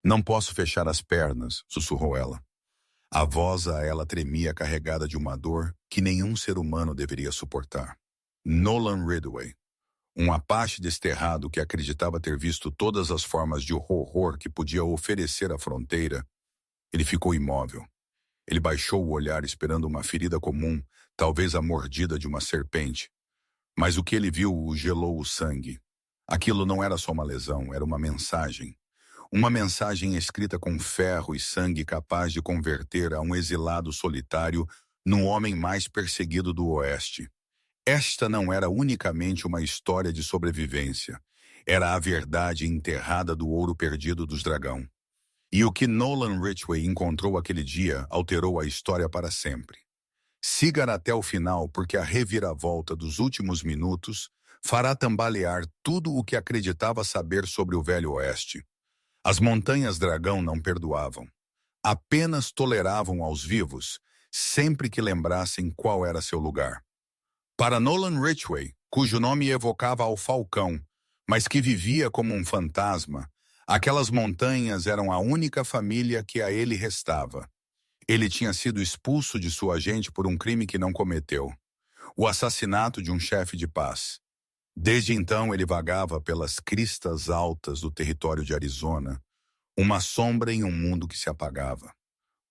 Não posso fechar as pernas, sussurrou ela. A voz a ela tremia carregada de uma dor que nenhum ser humano deveria suportar. Nolan Ridgway, um Apache desterrado que acreditava ter visto todas as formas de horror que podia oferecer a fronteira, ele ficou imóvel. Ele baixou o olhar esperando uma ferida comum, talvez a mordida de uma serpente. Mas o que ele viu o gelou o sangue. Aquilo não era só uma lesão, era uma mensagem. Uma mensagem escrita com ferro e sangue capaz de converter a um exilado solitário no homem mais perseguido do Oeste. Esta não era unicamente uma história de sobrevivência. Era a verdade enterrada do ouro perdido dos dragão. E o que Nolan Ridgway encontrou aquele dia alterou a história para sempre. Siga até o final porque a reviravolta dos últimos minutos fará tambalear tudo o que acreditava saber sobre o Velho Oeste. As montanhas dragão não perdoavam. Apenas toleravam aos vivos, sempre que lembrassem qual era seu lugar. Para Nolan Ridgway, cujo nome evocava ao falcão, mas que vivia como um fantasma, aquelas montanhas eram a única família que a ele restava. Ele tinha sido expulso de sua gente por um crime que não cometeu, o assassinato de um chefe de paz. Desde então ele vagava pelas cristas altas do território de Arizona, uma sombra em um mundo que se apagava.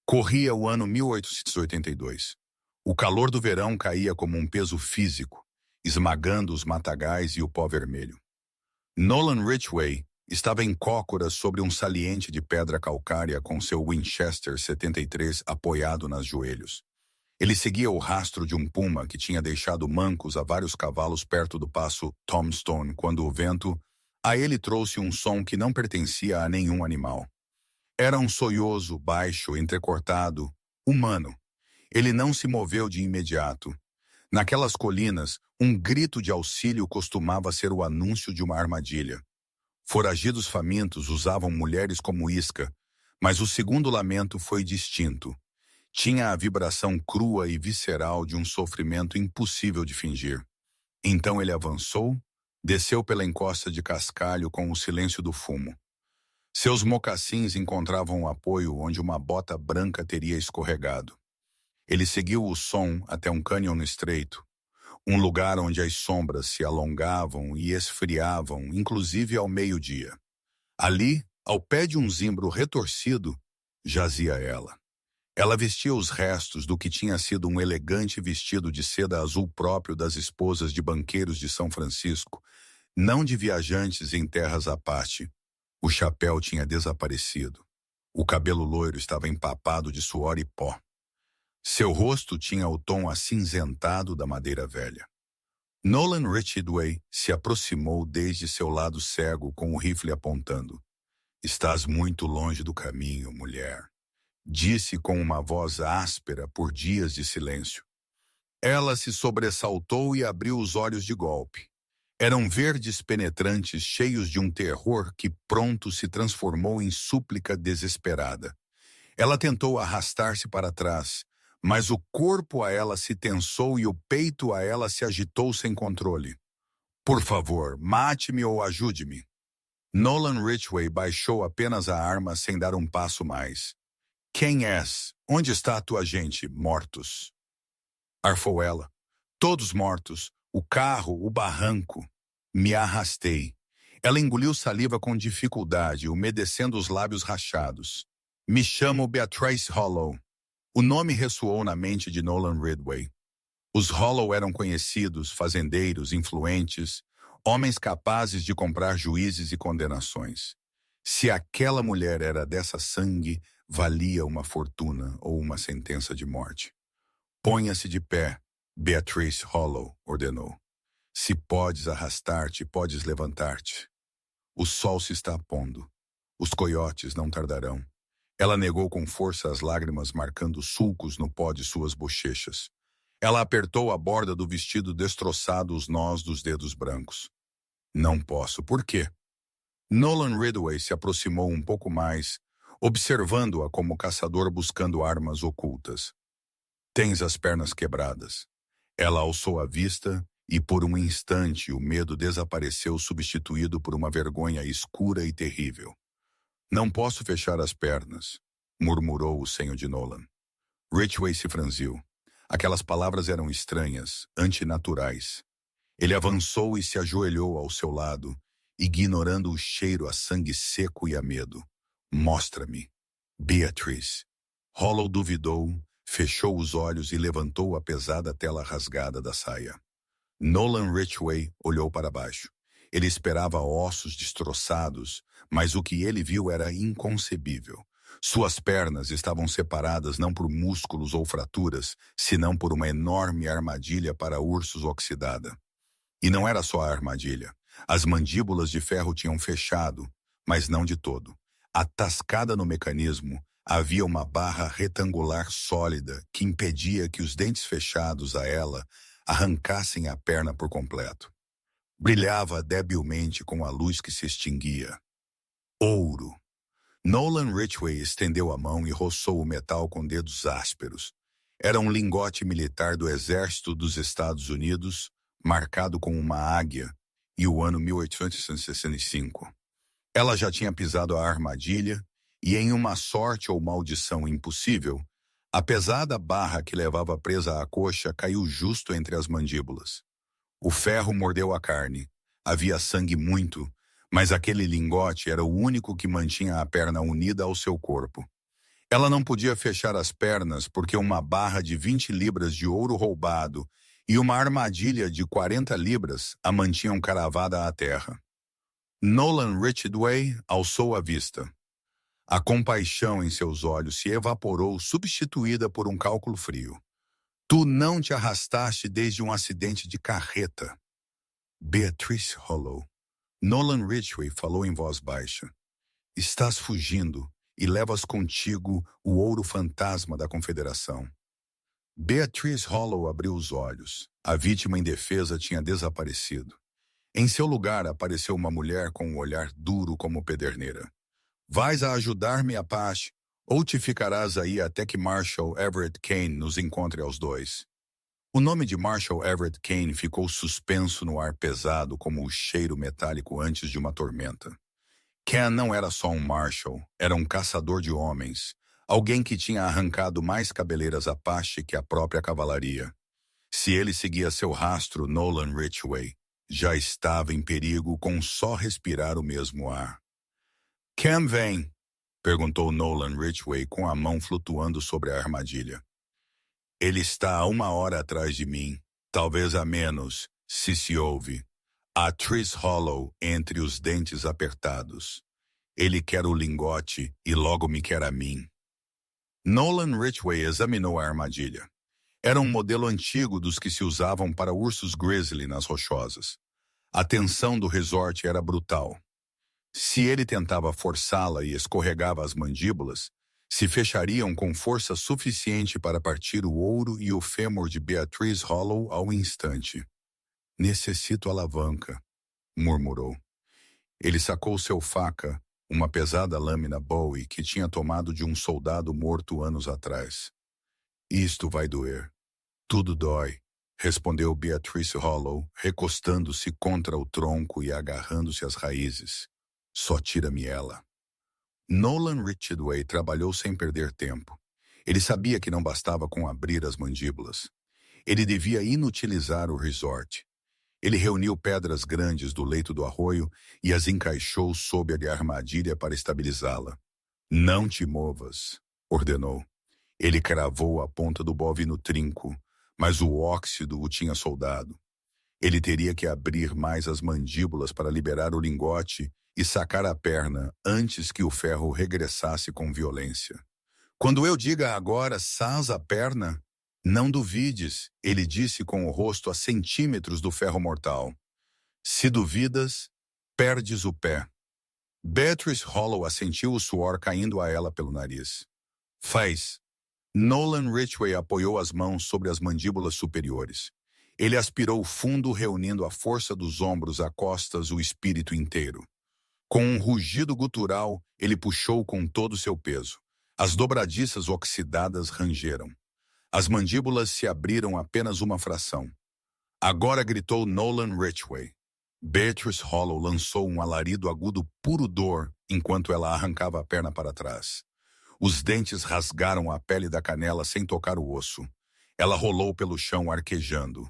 Corria o ano 1882. O calor do verão caía como um peso físico, esmagando os matagais e o pó vermelho. Nolan Ridgway estava em cócoras sobre um saliente de pedra calcária com seu Winchester 73 apoiado nos joelhos. Ele seguia o rastro de um puma que tinha deixado mancos a vários cavalos perto do passo Tombstone quando o vento a ele trouxe um som que não pertencia a nenhum animal. Era um soioso, baixo, entrecortado, humano. Ele não se moveu de imediato. Naquelas colinas, um grito de auxílio costumava ser o anúncio de uma armadilha. Foragidos famintos usavam mulheres como isca, mas o segundo lamento foi distinto. Tinha a vibração crua e visceral de um sofrimento impossível de fingir. Então ele avançou, desceu pela encosta de cascalho com o silêncio do fumo. Seus mocassins encontravam apoio onde uma bota branca teria escorregado. Ele seguiu o som até um cânion estreito, um lugar onde as sombras se alongavam e esfriavam, inclusive ao meio-dia. Ali, ao pé de um zimbro retorcido, jazia ela. Ela vestia os restos do que tinha sido um elegante vestido de seda azul próprio das esposas de banqueiros de São Francisco, não de viajantes em terras à parte. O chapéu tinha desaparecido. O cabelo loiro estava empapado de suor e pó. Seu rosto tinha o tom acinzentado da madeira velha. Nolan Ridgway se aproximou desde seu lado cego com o rifle apontando. "Estás muito longe do caminho, mulher", disse com uma voz áspera por dias de silêncio. Ela se sobressaltou e abriu os olhos de golpe. Eram verdes penetrantes cheios de um terror que pronto se transformou em súplica desesperada. Ela tentou arrastar-se para trás, mas o corpo a ela se tensou e o peito a ela se agitou sem controle. "Por favor, mate-me ou ajude-me." Nolan Ridgway baixou apenas a arma sem dar um passo mais. "Quem és? Onde está a tua gente, mortos?" Arfou ela. "Todos mortos. O carro, o barranco." Me arrastei. Ela engoliu saliva com dificuldade, umedecendo os lábios rachados. "Me chamo Beatrice Hollow." O nome ressoou na mente de Nolan Ridgway. Os Hollow eram conhecidos, fazendeiros, influentes, homens capazes de comprar juízes e condenações. Se aquela mulher era dessa sangue, valia uma fortuna ou uma sentença de morte. "Ponha-se de pé", Beatrice Hollow ordenou. "Se podes arrastar-te, podes levantar-te. O sol se está pondo. Os coiotes não tardarão." Ela negou com força as lágrimas marcando sulcos no pó de suas bochechas. Ela apertou a borda do vestido destroçado os nós dos dedos brancos. "Não posso. Por quê?" Nolan Ridgway se aproximou um pouco mais, observando-a como caçador buscando armas ocultas. "Tens as pernas quebradas." Ela alçou a vista e por um instante o medo desapareceu substituído por uma vergonha escura e terrível. Não posso fechar as pernas, murmurou o senho de Nolan. Ridgway se franziu. Aquelas palavras eram estranhas, antinaturais. Ele avançou e se ajoelhou ao seu lado, ignorando o cheiro a sangue seco e a medo. Mostra-me. Beatrice. Hollow duvidou, fechou os olhos e levantou a pesada tela rasgada da saia. Nolan Ridgway olhou para baixo. Ele esperava ossos destroçados, mas o que ele viu era inconcebível. Suas pernas estavam separadas não por músculos ou fraturas, senão por uma enorme armadilha para ursos oxidada. E não era só a armadilha. As mandíbulas de ferro tinham fechado, mas não de todo. Atascada no mecanismo, havia uma barra retangular sólida que impedia que os dentes fechados a ela arrancassem a perna por completo. Brilhava debilmente com a luz que se extinguia. Ouro! Nolan Ridgway estendeu a mão e roçou o metal com dedos ásperos. Era um lingote militar do Exército dos Estados Unidos, marcado com uma águia, e o ano 1865. Ela já tinha pisado a armadilha, e em uma sorte ou maldição impossível, a pesada barra que levava presa à coxa caiu justo entre as mandíbulas. O ferro mordeu a carne. Havia sangue muito, mas aquele lingote era o único que mantinha a perna unida ao seu corpo. Ela não podia fechar as pernas porque uma barra de 20 libras de ouro roubado e uma armadilha de 40 libras a mantinham cravada à terra. Nolan Ridgway alçou a vista. A compaixão em seus olhos se evaporou, substituída por um cálculo frio. Tu não te arrastaste desde um acidente de carreta. Beatrice Hollow. Nolan Ridgway falou em voz baixa. Estás fugindo e levas contigo o ouro fantasma da Confederação. Beatrice Hollow abriu os olhos. A vítima indefesa tinha desaparecido. Em seu lugar apareceu uma mulher com um olhar duro como pederneira. Vais a ajudar-me, Apache, ou te ficarás aí até que Marshall Everett Kane nos encontre aos dois? O nome de Marshall Everett Kane ficou suspenso no ar pesado como o cheiro metálico antes de uma tormenta. Ken não era só um Marshall, era um caçador de homens, alguém que tinha arrancado mais cabeleiras Apache que a própria cavalaria. Se ele seguia seu rastro, Nolan Ridgway já estava em perigo com só respirar o mesmo ar. Ken vem? Perguntou Nolan Ridgway com a mão flutuando sobre a armadilha. Ele está a 1 hora atrás de mim, talvez a menos, se ouve. A Trish Hollow entre os dentes apertados. Ele quer o lingote e logo me quer a mim. Nolan Ridgway examinou a armadilha. Era um modelo antigo dos que se usavam para ursos grizzly nas rochosas. A tensão do resort era brutal. Se ele tentava forçá-la e escorregava as mandíbulas, se fechariam com força suficiente para partir o ouro e o fêmur de Beatrice Hollow ao instante. Necessito alavanca, murmurou. Ele sacou seu faca, uma pesada lâmina Bowie que tinha tomado de um soldado morto anos atrás. Isto vai doer. Tudo dói, respondeu Beatrice Hollow, recostando-se contra o tronco e agarrando-se às raízes. Só tira-me ela. Nolan Ridgway trabalhou sem perder tempo. Ele sabia que não bastava com abrir as mandíbulas. Ele devia inutilizar o resort. Ele reuniu pedras grandes do leito do arroio e as encaixou sob a armadilha para estabilizá-la. Não te movas, ordenou. Ele cravou a ponta do bove no trinco, mas o óxido o tinha soldado. Ele teria que abrir mais as mandíbulas para liberar o lingote e sacar a perna antes que o ferro regressasse com violência. Quando eu diga agora, sás a perna, não duvides, ele disse com o rosto a centímetros do ferro mortal. Se duvidas, perdes o pé. Beatrice Hollow assentiu o suor caindo a ela pelo nariz. Faz. Nolan Ridgway apoiou as mãos sobre as mandíbulas superiores. Ele aspirou fundo, reunindo a força dos ombros a costas o espírito inteiro. Com um rugido gutural, ele puxou com todo o seu peso. As dobradiças oxidadas rangeram. As mandíbulas se abriram apenas uma fração. Agora gritou Nolan Ridgway. Beatrice Hollow lançou um alarido agudo puro dor enquanto ela arrancava a perna para trás. Os dentes rasgaram a pele da canela sem tocar o osso. Ela rolou pelo chão arquejando.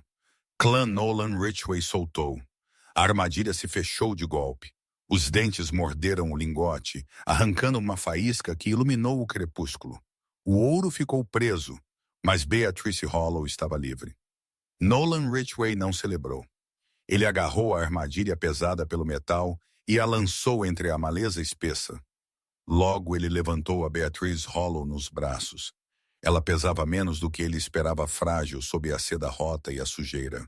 Clan Nolan Ridgway soltou. A armadilha se fechou de golpe. Os dentes morderam o lingote, arrancando uma faísca que iluminou o crepúsculo. O ouro ficou preso, mas Beatrice Hollow estava livre. Nolan Ridgway não celebrou. Ele agarrou a armadilha pesada pelo metal e a lançou entre a maleza espessa. Logo ele levantou a Beatrice Hollow nos braços. Ela pesava menos do que ele esperava, frágil sob a seda rota e a sujeira.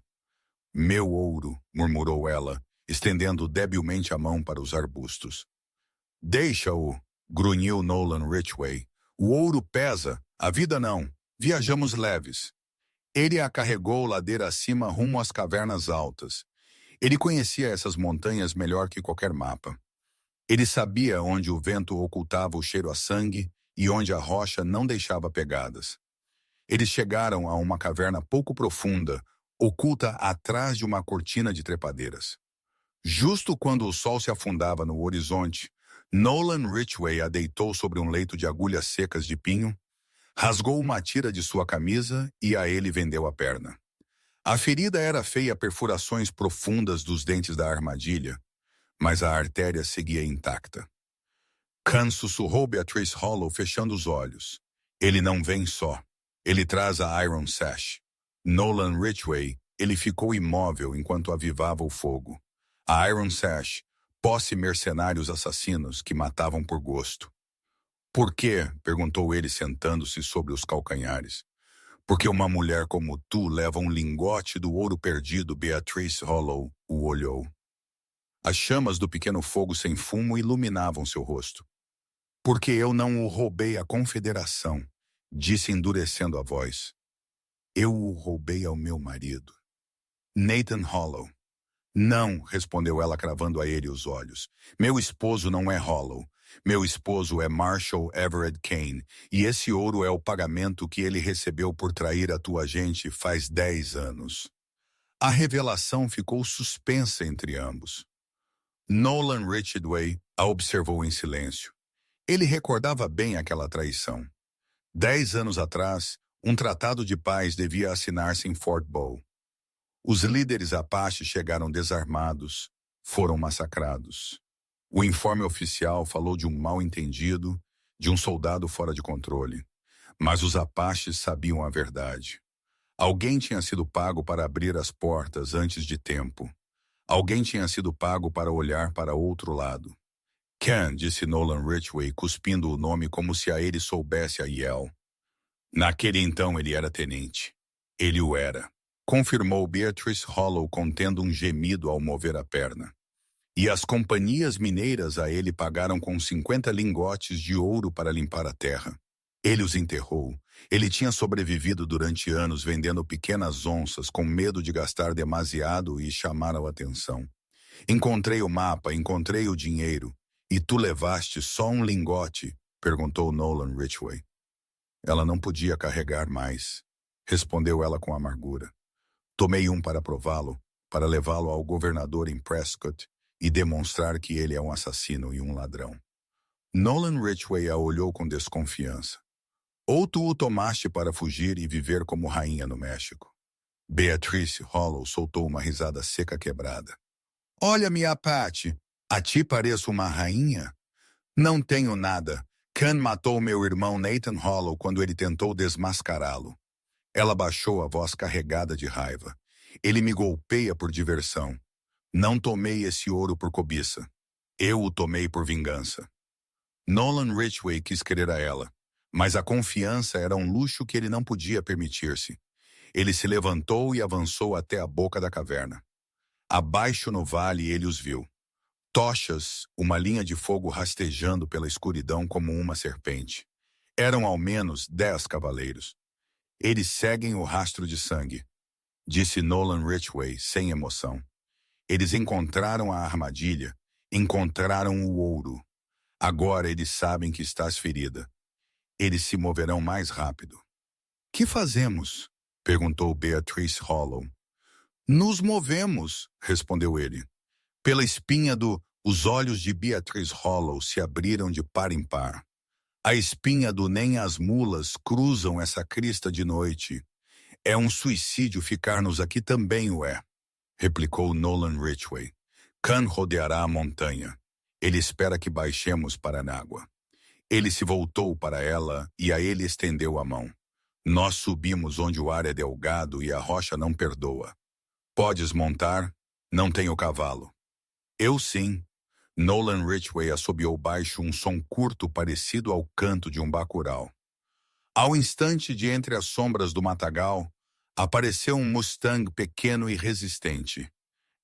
Meu ouro, murmurou ela, estendendo debilmente a mão para os arbustos. Deixa-o, grunhiu Nolan Ridgway. O ouro pesa, a vida não. Viajamos leves. Ele a carregou ladeira acima rumo às cavernas altas. Ele conhecia essas montanhas melhor que qualquer mapa. Ele sabia onde o vento ocultava o cheiro a sangue e onde a rocha não deixava pegadas. Eles chegaram a uma caverna pouco profunda, oculta atrás de uma cortina de trepadeiras. Justo quando o sol se afundava no horizonte, Nolan Ridgway a deitou sobre um leito de agulhas secas de pinho, rasgou uma tira de sua camisa e a ele vendeu a perna. A ferida era feia, perfurações profundas dos dentes da armadilha, mas a artéria seguia intacta. Khan sussurrou Beatrice Hollow, fechando os olhos. Ele não vem só. Ele traz a Iron Sash. Nolan Ridgway, ele ficou imóvel enquanto avivava o fogo. A Iron Sash, posse mercenários assassinos que matavam por gosto. Por quê? Perguntou ele, sentando-se sobre os calcanhares. Porque uma mulher como tu leva um lingote do ouro perdido, Beatrice Hollow o olhou. As chamas do pequeno fogo sem fumo iluminavam seu rosto. Porque eu não o roubei à confederação, disse endurecendo a voz. Eu o roubei ao meu marido. Nathan Hollow. Não, respondeu ela cravando a ele os olhos. Meu esposo não é Hollow. Meu esposo é Marshall Everett Kane, e esse ouro é o pagamento que ele recebeu por trair a tua gente faz 10 anos. A revelação ficou suspensa entre ambos. Nolan Ridgway a observou em silêncio. Ele recordava bem aquela traição. 10 anos atrás, um tratado de paz devia assinar-se em Fort Bow. Os líderes Apache chegaram desarmados, foram massacrados. O informe oficial falou de um mal-entendido, de um soldado fora de controle. Mas os Apaches sabiam a verdade. Alguém tinha sido pago para abrir as portas antes de tempo. Alguém tinha sido pago para olhar para outro lado. Ken, disse Nolan Ridgway, cuspindo o nome como se a ele soubesse a Yale. Naquele então ele era tenente. Ele o era. Confirmou Beatrice Hollow, contendo um gemido ao mover a perna. E as companhias mineiras a ele pagaram com 50 lingotes de ouro para limpar a terra. Ele os enterrou. Ele tinha sobrevivido durante anos vendendo pequenas onças com medo de gastar demasiado e chamar a atenção. Encontrei o mapa, encontrei o dinheiro. E tu levaste só um lingote? Perguntou Nolan Ridgway. Ela não podia carregar mais. Respondeu ela com amargura. Tomei um para prová-lo, para levá-lo ao governador em Prescott e demonstrar que ele é um assassino e um ladrão. Nolan Ridgway a olhou com desconfiança. Ou tu o tomaste para fugir e viver como rainha no México? Beatrice Hollow soltou uma risada seca quebrada. Olha-me, Apache, a ti pareço uma rainha? Não tenho nada. Khan matou meu irmão Nathan Hollow quando ele tentou desmascará-lo. Ela baixou a voz carregada de raiva. Ele me golpeia por diversão. Não tomei esse ouro por cobiça. Eu o tomei por vingança. Nolan Ridgway quis crer a ela, mas a confiança era um luxo que ele não podia permitir-se. Ele se levantou e avançou até a boca da caverna. Abaixo no vale ele os viu. Tochas, uma linha de fogo rastejando pela escuridão como uma serpente. Eram ao menos 10 cavaleiros. Eles seguem o rastro de sangue, disse Nolan Ridgway sem emoção. Eles encontraram a armadilha, encontraram o ouro. Agora eles sabem que estás ferida. Eles se moverão mais rápido. Que fazemos? Perguntou Beatrice Hollow. Nos movemos, respondeu ele. Pela espinha os olhos de Beatrice Hollow se abriram de par em par. A espinha do nem as mulas cruzam essa crista de noite. É um suicídio ficar-nos aqui também, ué, replicou Nolan Ridgway. Khan rodeará a montanha. Ele espera que baixemos para a água. Ele se voltou para ela e a ele estendeu a mão. Nós subimos onde o ar é delgado e a rocha não perdoa. Podes montar? Não tenho cavalo. Eu sim. Nolan Ridgway assobiou baixo um som curto parecido ao canto de um bacural. Ao instante de entre as sombras do matagal, apareceu um Mustang pequeno e resistente.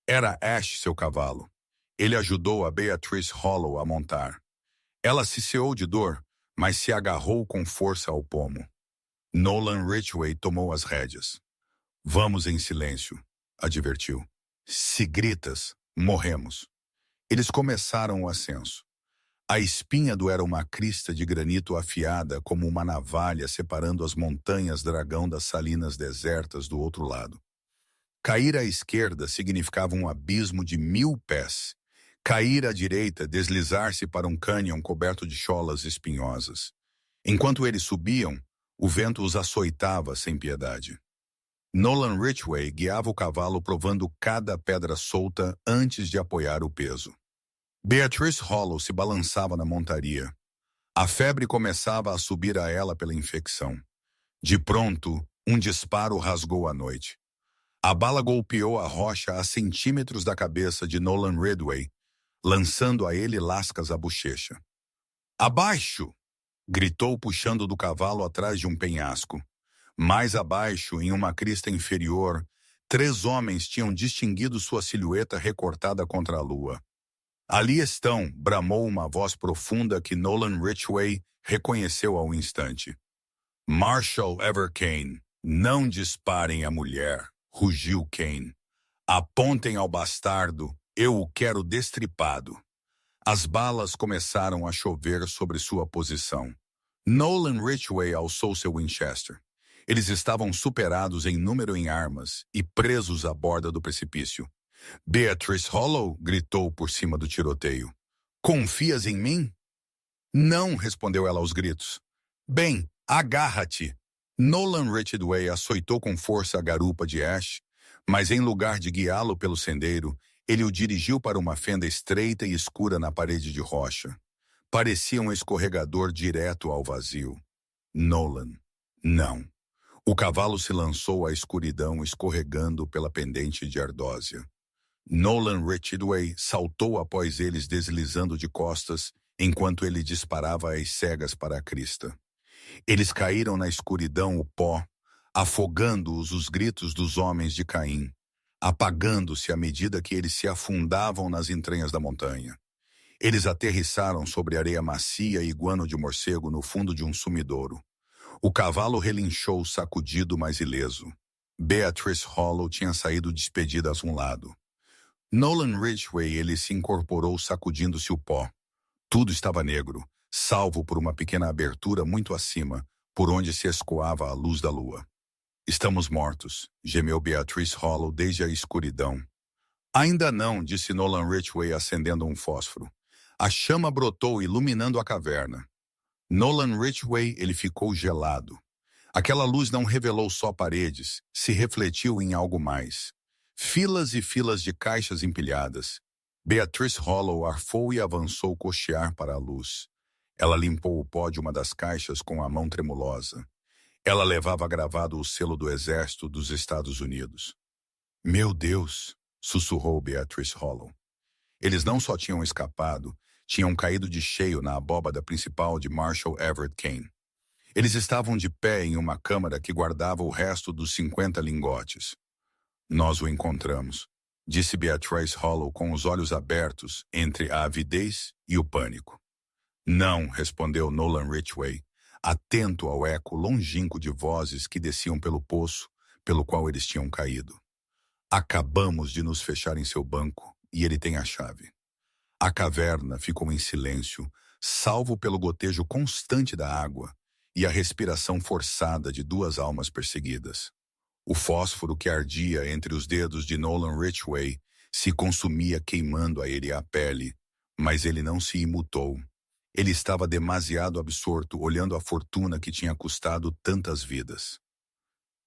Era Ash seu cavalo. Ele ajudou a Beatrice Hollow a montar. Ela ciciou de dor, mas se agarrou com força ao pomo. Nolan Ridgway tomou as rédeas. Vamos em silêncio, advertiu. Se gritas, morremos. Eles começaram o ascenso. A espinha era uma crista de granito afiada como uma navalha separando as montanhas dragão das salinas desertas do outro lado. Cair à esquerda significava um abismo de 1000 pés. Cair à direita, deslizar-se para um cânion coberto de cholas espinhosas. Enquanto eles subiam, o vento os açoitava sem piedade. Nolan Ridgway guiava o cavalo provando cada pedra solta antes de apoiar o peso. Beatrice Hollow se balançava na montaria. A febre começava a subir a ela pela infecção. De pronto, um disparo rasgou a noite. A bala golpeou a rocha a centímetros da cabeça de Nolan Ridgway, lançando a ele lascas à bochecha. Abaixo! Gritou puxando do cavalo atrás de um penhasco. Mais abaixo, em uma crista inferior, 3 homens tinham distinguido sua silhueta recortada contra a lua. Ali estão, bramou uma voz profunda que Nolan Ridgway reconheceu ao instante. Marshall Everkane, não disparem a mulher, rugiu Kane. Apontem ao bastardo, eu o quero destripado. As balas começaram a chover sobre sua posição. Nolan Ridgway alçou seu Winchester. Eles estavam superados em número em armas e presos à borda do precipício. Beatrice Hollow gritou por cima do tiroteio. Confias em mim? Não, respondeu ela aos gritos. Bem, agarra-te. Nolan Ridgway açoitou com força a garupa de Ash, mas em lugar de guiá-lo pelo sendeiro, ele o dirigiu para uma fenda estreita e escura na parede de rocha. Parecia um escorregador direto ao vazio. Nolan, não. O cavalo se lançou à escuridão escorregando pela pendente de ardósia. Nolan Ridgway saltou após eles deslizando de costas, enquanto ele disparava às cegas para a crista. Eles caíram na escuridão o pó, afogando-os os gritos dos homens de Caim, apagando-se à medida que eles se afundavam nas entranhas da montanha. Eles aterrissaram sobre areia macia e guano de morcego no fundo de um sumidouro. O cavalo relinchou sacudido, mas ileso. Beatrice Hollow tinha saído despedida a um lado. Nolan Ridgway ele se incorporou sacudindo-se o pó. Tudo estava negro, salvo por uma pequena abertura muito acima, por onde se escoava a luz da lua. Estamos mortos, gemeu Beatrice Hollow desde a escuridão. Ainda não, disse Nolan Ridgway acendendo um fósforo. A chama brotou iluminando a caverna. Nolan Ridgway ele ficou gelado. Aquela luz não revelou só paredes, se refletiu em algo mais. Filas e filas de caixas empilhadas. Beatrice Hollow arfou e avançou cochear para a luz. Ela limpou o pó de uma das caixas com a mão tremulosa. Ela levava gravado o selo do Exército dos Estados Unidos. Meu Deus, sussurrou Beatrice Hollow. Eles não só tinham escapado, tinham caído de cheio na abóbada principal de Marshall Everett Kane. Eles estavam de pé em uma câmara que guardava o resto dos 50 lingotes. Nós o encontramos, disse Beatrice Hollow com os olhos abertos entre a avidez e o pânico. Não, respondeu Nolan Ridgway, atento ao eco longínquo de vozes que desciam pelo poço pelo qual eles tinham caído. Acabamos de nos fechar em seu banco e ele tem a chave. A caverna ficou em silêncio, salvo pelo gotejo constante da água e a respiração forçada de 2 almas perseguidas. O fósforo que ardia entre os dedos de Nolan Ridgway se consumia queimando a ele a pele, mas ele não se imutou. Ele estava demasiado absorto, olhando a fortuna que tinha custado tantas vidas.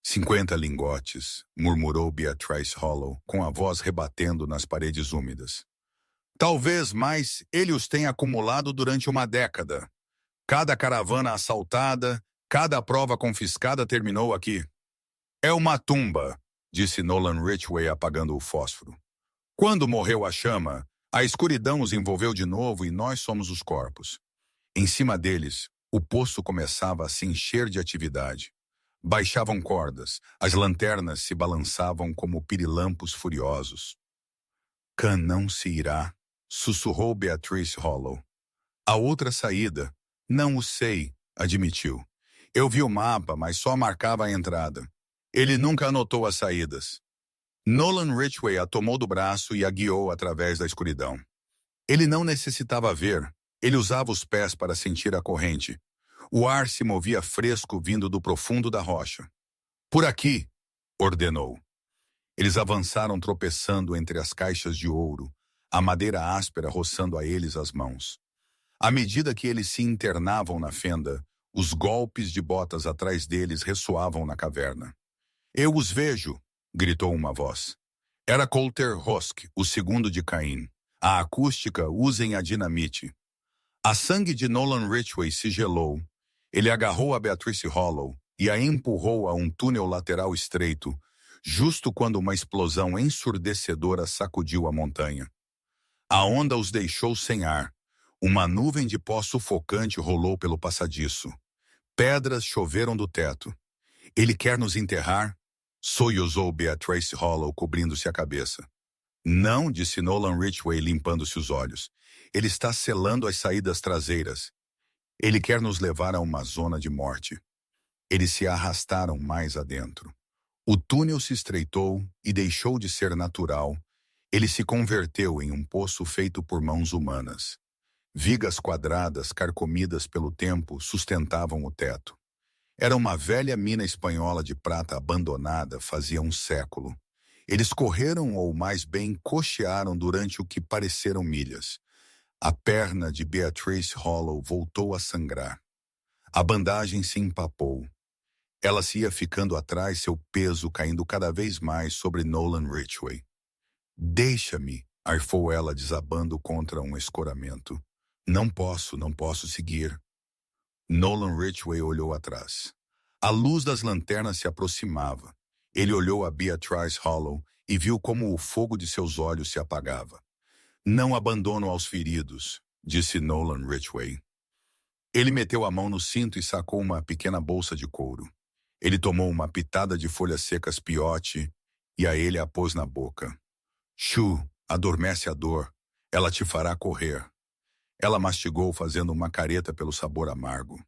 50 lingotes, murmurou Beatrice Hollow, com a voz rebatendo nas paredes úmidas. Talvez mais ele os tenha acumulado durante uma década. Cada caravana assaltada, cada prova confiscada terminou aqui. É uma tumba, disse Nolan Ridgway apagando o fósforo. Quando morreu a chama, a escuridão os envolveu de novo e nós somos os corpos. Em cima deles, o poço começava a se encher de atividade. Baixavam cordas, as lanternas se balançavam como pirilampos furiosos. Khan não se irá, sussurrou Beatrice Hollow. A outra saída, não o sei, admitiu. Eu vi o mapa, mas só marcava a entrada. Ele nunca anotou as saídas. Nolan Ridgway a tomou do braço e a guiou através da escuridão. Ele não necessitava ver, ele usava os pés para sentir a corrente. O ar se movia fresco vindo do profundo da rocha. Por aqui, ordenou. Eles avançaram tropeçando entre as caixas de ouro, a madeira áspera roçando a eles as mãos. À medida que eles se internavam na fenda, os golpes de botas atrás deles ressoavam na caverna. Eu os vejo, gritou uma voz. Era Coulter Rusk, o segundo de Caim. A acústica, usem a dinamite. A sangue de Nolan Ridgway se gelou. Ele agarrou a Beatrice Hollow e a empurrou a um túnel lateral estreito, justo quando uma explosão ensurdecedora sacudiu a montanha. A onda os deixou sem ar. Uma nuvem de pó sufocante rolou pelo passadiço. Pedras choveram do teto. Ele quer nos enterrar? Sollozou Beatrice Hollow, cobrindo-se a cabeça. Não, disse Nolan Ridgway, limpando-se os olhos. Ele está selando as saídas traseiras. Ele quer nos levar a uma zona de morte. Eles se arrastaram mais adentro. O túnel se estreitou e deixou de ser natural. Ele se converteu em um poço feito por mãos humanas. Vigas quadradas, carcomidas pelo tempo, sustentavam o teto. Era uma velha mina espanhola de prata abandonada fazia um século. Eles correram, ou mais bem, cochearam durante o que pareceram milhas. A perna de Beatrice Hollow voltou a sangrar. A bandagem se empapou. Ela se ia ficando atrás, seu peso caindo cada vez mais sobre Nolan Ridgway. Deixa-me, arfou ela desabando contra um escoramento. Não posso seguir. Nolan Ridgway olhou atrás. A luz das lanternas se aproximava. Ele olhou a Beatrice Hollow e viu como o fogo de seus olhos se apagava. Não abandono aos feridos, disse Nolan Ridgway. Ele meteu a mão no cinto e sacou uma pequena bolsa de couro. Ele tomou uma pitada de folhas secas piote e a ele a pôs na boca. Shu, adormece a dor. Ela te fará correr. Ela mastigou, fazendo uma careta pelo sabor amargo.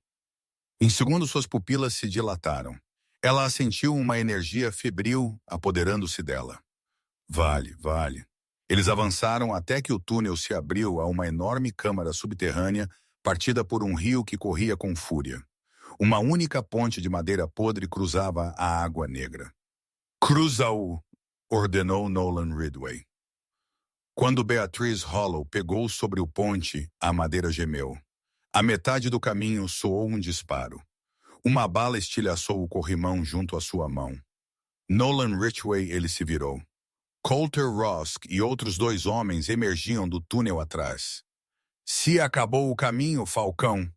Em segundo, suas pupilas se dilataram. Ela sentiu uma energia febril apoderando-se dela. Vale. Eles avançaram até que o túnel se abriu a uma enorme câmara subterrânea partida por um rio que corria com fúria. Uma única ponte de madeira podre cruzava a água negra. Cruza-o, ordenou Nolan Ridgway. Quando Beatrice Hollow pegou sobre o ponte, a madeira gemeu. À metade do caminho soou um disparo. Uma bala estilhaçou o corrimão junto à sua mão. Nolan Ridgway, ele se virou. Coulter Rusk e outros 2 homens emergiam do túnel atrás. Se acabou o caminho, Falcão,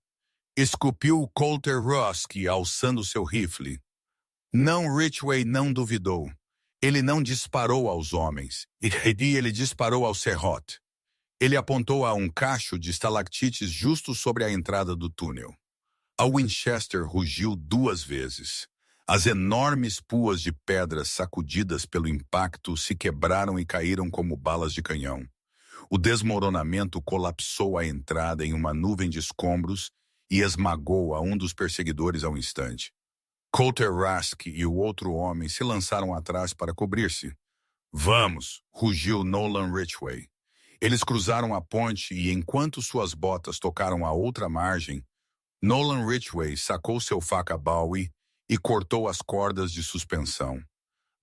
escupiu Coulter Rusk, alçando seu rifle. Não, Ridgway não duvidou. Ele não disparou aos homens. Ele disparou ao serrote. Ele apontou a um cacho de estalactites justo sobre a entrada do túnel. A Winchester rugiu 2 vezes. As enormes puas de pedras sacudidas pelo impacto se quebraram e caíram como balas de canhão. O desmoronamento colapsou a entrada em uma nuvem de escombros e esmagou a um dos perseguidores ao instante. Coulter Rusk e o outro homem se lançaram atrás para cobrir-se. Vamos, rugiu Nolan Ridgway. Eles cruzaram a ponte e, enquanto suas botas tocaram a outra margem, Nolan Ridgway sacou seu faca Bowie e cortou as cordas de suspensão.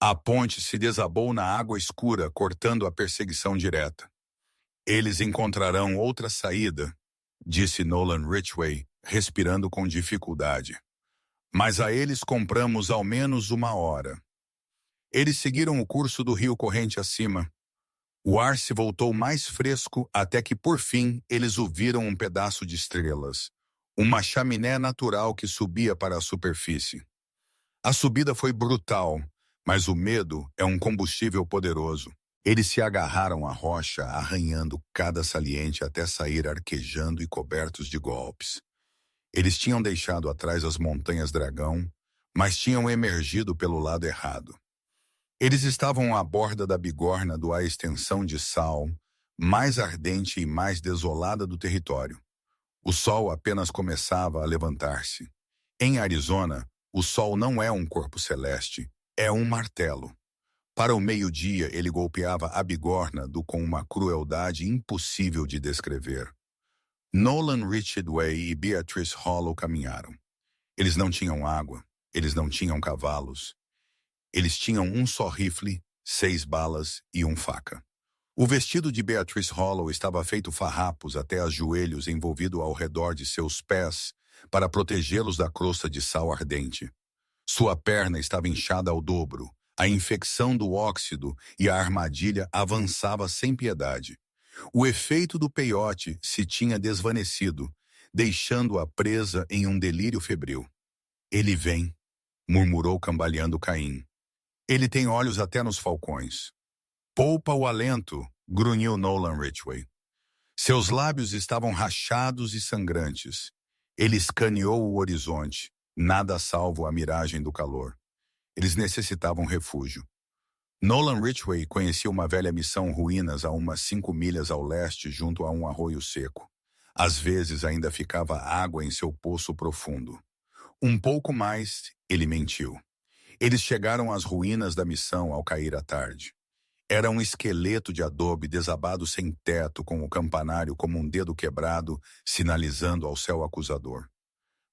A ponte se desabou na água escura, cortando a perseguição direta. Eles encontrarão outra saída, disse Nolan Ridgway, respirando com dificuldade. Mas a eles compramos ao menos 1 hora. Eles seguiram o curso do rio corrente acima. O ar se voltou mais fresco até que, por fim, eles ouviram um pedaço de estrelas, uma chaminé natural que subia para a superfície. A subida foi brutal, mas o medo é um combustível poderoso. Eles se agarraram à rocha, arranhando cada saliente até sair arquejando e cobertos de golpes. Eles tinham deixado atrás as montanhas Dragão, mas tinham emergido pelo lado errado. Eles estavam à borda da bigorna a extensão de sal, mais ardente e mais desolada do território. O sol apenas começava a levantar-se. Em Arizona, o sol não é um corpo celeste, é um martelo. Para o meio-dia, ele golpeava a bigorna com uma crueldade impossível de descrever. Nolan Ridgway e Beatrice Hollow caminharam. Eles não tinham água, eles não tinham cavalos. Eles tinham um só rifle, 6 balas e faca. O vestido de Beatrice Hollow estava feito farrapos até os joelhos, envolvido ao redor de seus pés para protegê-los da crosta de sal ardente. Sua perna estava inchada ao dobro. A infecção do óxido e a armadilha avançava sem piedade. O efeito do peiote se tinha desvanecido, deixando-a presa em um delírio febril. Ele vem, murmurou cambaleando Caim. Ele tem olhos até nos falcões. Poupa o alento, grunhiu Nolan Ridgway. Seus lábios estavam rachados e sangrantes. Ele escaneou o horizonte, nada salvo a miragem do calor. Eles necessitavam refúgio. Nolan Ridgway conhecia uma velha missão ruínas a umas 5 milhas ao leste junto a um arroio seco. Às vezes ainda ficava água em seu poço profundo. Um pouco mais, ele mentiu. Eles chegaram às ruínas da missão ao cair a tarde. Era um esqueleto de adobe desabado sem teto, com o campanário como um dedo quebrado, sinalizando ao céu acusador.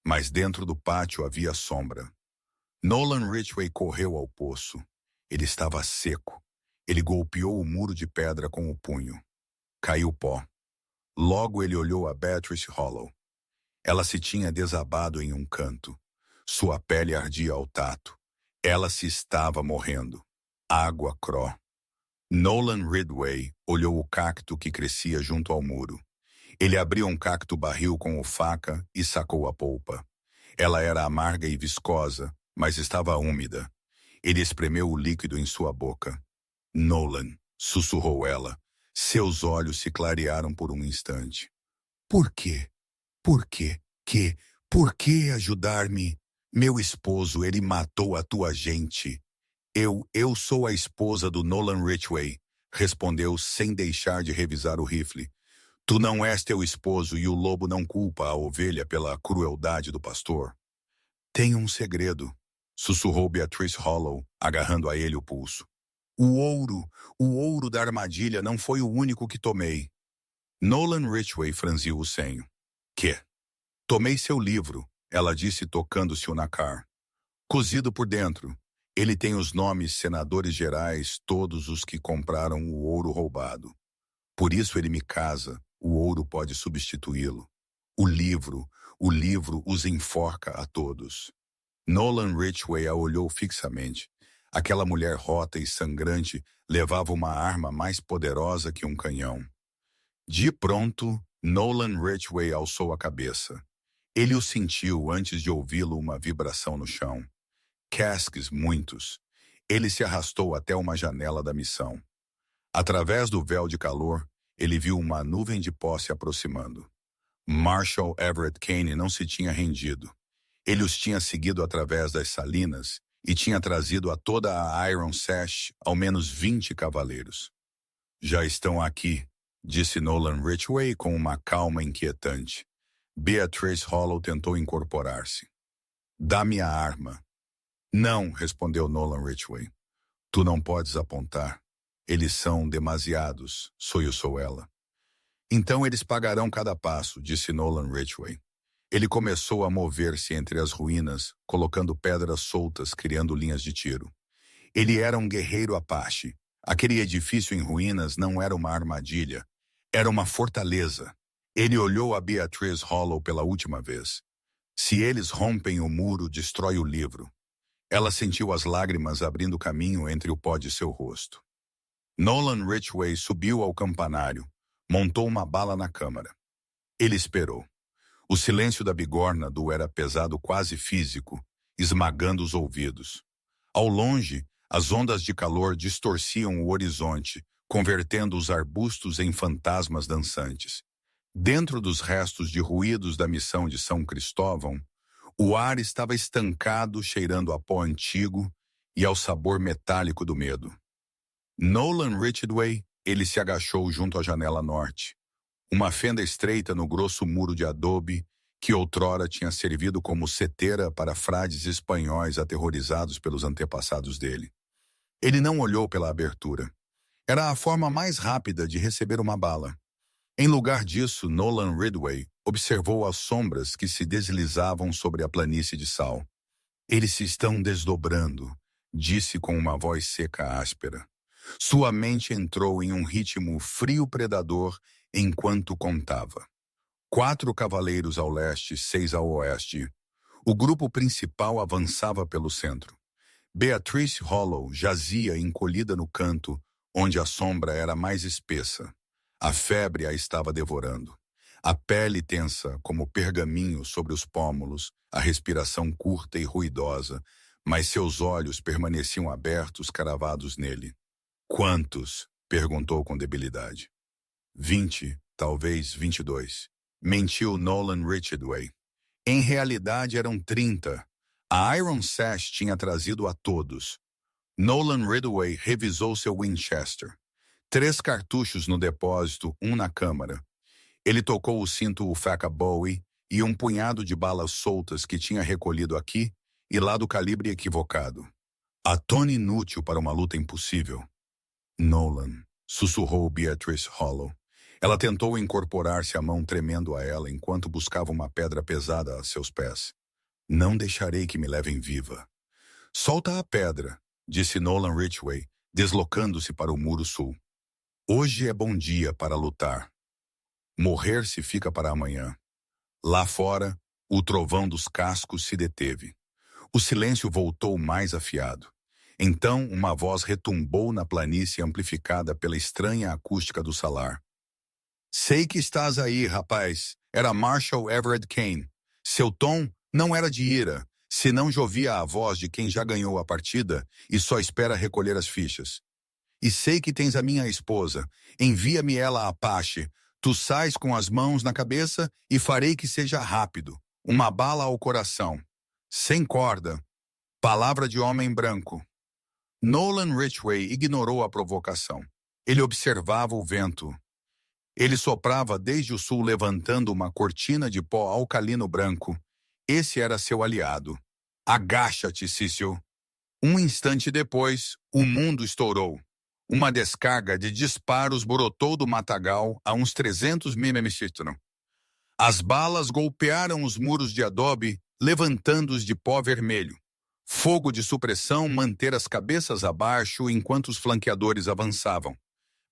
Mas dentro do pátio havia sombra. Nolan Ridgway correu ao poço. Ele estava seco. Ele golpeou o muro de pedra com o punho. Caiu pó. Logo ele olhou a Beatrice Hollow. Ela se tinha desabado em um canto. Sua pele ardia ao tato. Ela se estava morrendo. Água cró. Nolan Ridgway olhou o cacto que crescia junto ao muro. Ele abriu um cacto barril com faca e sacou a polpa. Ela era amarga e viscosa, mas estava úmida. Ele espremeu o líquido em sua boca. Nolan, sussurrou ela. Seus olhos se clarearam por um instante. Por quê? Por quê? Por que ajudar-me? Meu esposo, ele matou a tua gente. Eu sou a esposa do Nolan Ridgway, respondeu sem deixar de revisar o rifle. Tu não és teu esposo e o lobo não culpa a ovelha pela crueldade do pastor. Tenho um segredo, sussurrou Beatrice Hollow, agarrando a ele o pulso. O ouro da armadilha não foi o único que tomei. Nolan Ridgway franziu o senho. Que? Tomei seu livro, ela disse tocando-se o nacar. Cozido por dentro. Ele tem os nomes senadores gerais, todos os que compraram o ouro roubado. Por isso ele me casa, o ouro pode substituí-lo. O livro os enforca a todos. Nolan Ridgway a olhou fixamente. Aquela mulher rota e sangrante levava uma arma mais poderosa que um canhão. De pronto, Nolan Ridgway alçou a cabeça. Ele o sentiu antes de ouvi-lo uma vibração no chão. Casques, muitos. Ele se arrastou até uma janela da missão. Através do véu de calor, ele viu uma nuvem de pó se aproximando. Marshall Everett Kane não se tinha rendido. Ele os tinha seguido através das salinas e tinha trazido a toda a Iron Sash ao menos 20 cavaleiros. Já estão aqui, disse Nolan Ridgway com uma calma inquietante. Beatrice Hollow tentou incorporar-se. Dá-me a arma. Não, respondeu Nolan Ridgway. Tu não podes apontar. Eles são demasiados, soiçou ela. Então eles pagarão cada passo, disse Nolan Ridgway. Ele começou a mover-se entre as ruínas, colocando pedras soltas, criando linhas de tiro. Ele era um guerreiro Apache. Aquele edifício em ruínas não era uma armadilha. Era uma fortaleza. Ele olhou a Beatrice Hollow pela última vez. Se eles rompem o muro, destrói o livro. Ela sentiu as lágrimas abrindo caminho entre o pó de seu rosto. Nolan Ridgway subiu ao campanário, montou uma bala na câmara. Ele esperou. O silêncio da bigorna do era pesado, quase físico, esmagando os ouvidos. Ao longe, as ondas de calor distorciam o horizonte, convertendo os arbustos em fantasmas dançantes. Dentro dos restos de ruídos da missão de São Cristóvão, o ar estava estancado, cheirando a pó antigo e ao sabor metálico do medo. Nolan Ridgway, ele se agachou junto à janela norte. Uma fenda estreita no grosso muro de adobe que outrora tinha servido como seteira para frades espanhóis aterrorizados pelos antepassados dele. Ele não olhou pela abertura. Era a forma mais rápida de receber uma bala. Em lugar disso, Nolan Ridgway observou as sombras que se deslizavam sobre a planície de sal. Eles se estão desdobrando, disse com uma voz seca áspera. Sua mente entrou em um ritmo frio predador enquanto contava. 4 cavaleiros ao leste, 6 ao oeste. O grupo principal avançava pelo centro. Beatrice Hollow jazia encolhida no canto, onde a sombra era mais espessa. A febre a estava devorando. A pele tensa como pergaminho sobre os pómulos, a respiração curta e ruidosa, mas seus olhos permaneciam abertos, cravados nele. Quantos? Perguntou com debilidade. 20, talvez 22. Mentiu Nolan Ridgway. Em realidade eram 30. A Iron Sash tinha trazido a todos. Nolan Ridgway revisou seu Winchester. 3 cartuchos no depósito, 1 na câmara. Ele tocou o cinto Ufaka Bowie e um punhado de balas soltas que tinha recolhido aqui e lá do calibre equivocado. Atone inútil para uma luta impossível. Nolan, sussurrou Beatrice Hollow. Ela tentou incorporar-se, a mão tremendo a ela enquanto buscava uma pedra pesada a seus pés. Não deixarei que me levem viva. Solta a pedra, disse Nolan Ridgway, deslocando-se para o muro sul. Hoje é bom dia para lutar. Morrer se fica para amanhã. Lá fora, o trovão dos cascos se deteve. O silêncio voltou mais afiado. Então, uma voz retumbou na planície amplificada pela estranha acústica do salar. Sei que estás aí, rapaz. Era Marshall Everett Kane. Seu tom não era de ira, senão jovia a voz de quem já ganhou a partida e só espera recolher as fichas. E sei que tens a minha esposa. Envia-me ela a Apache. Tu sais com as mãos na cabeça e farei que seja rápido. Uma bala ao coração. Sem corda. Palavra de homem branco. Nolan Ridgway ignorou a provocação. Ele observava o vento. Ele soprava desde o sul, levantando uma cortina de pó alcalino branco. Esse era seu aliado. Agacha-te, Cecil. Um instante depois, o mundo estourou. Uma descarga de disparos brotou do matagal a uns 300 mm. As balas golpearam os muros de adobe, levantando-os de pó vermelho. Fogo de supressão manter as cabeças abaixo enquanto os flanqueadores avançavam.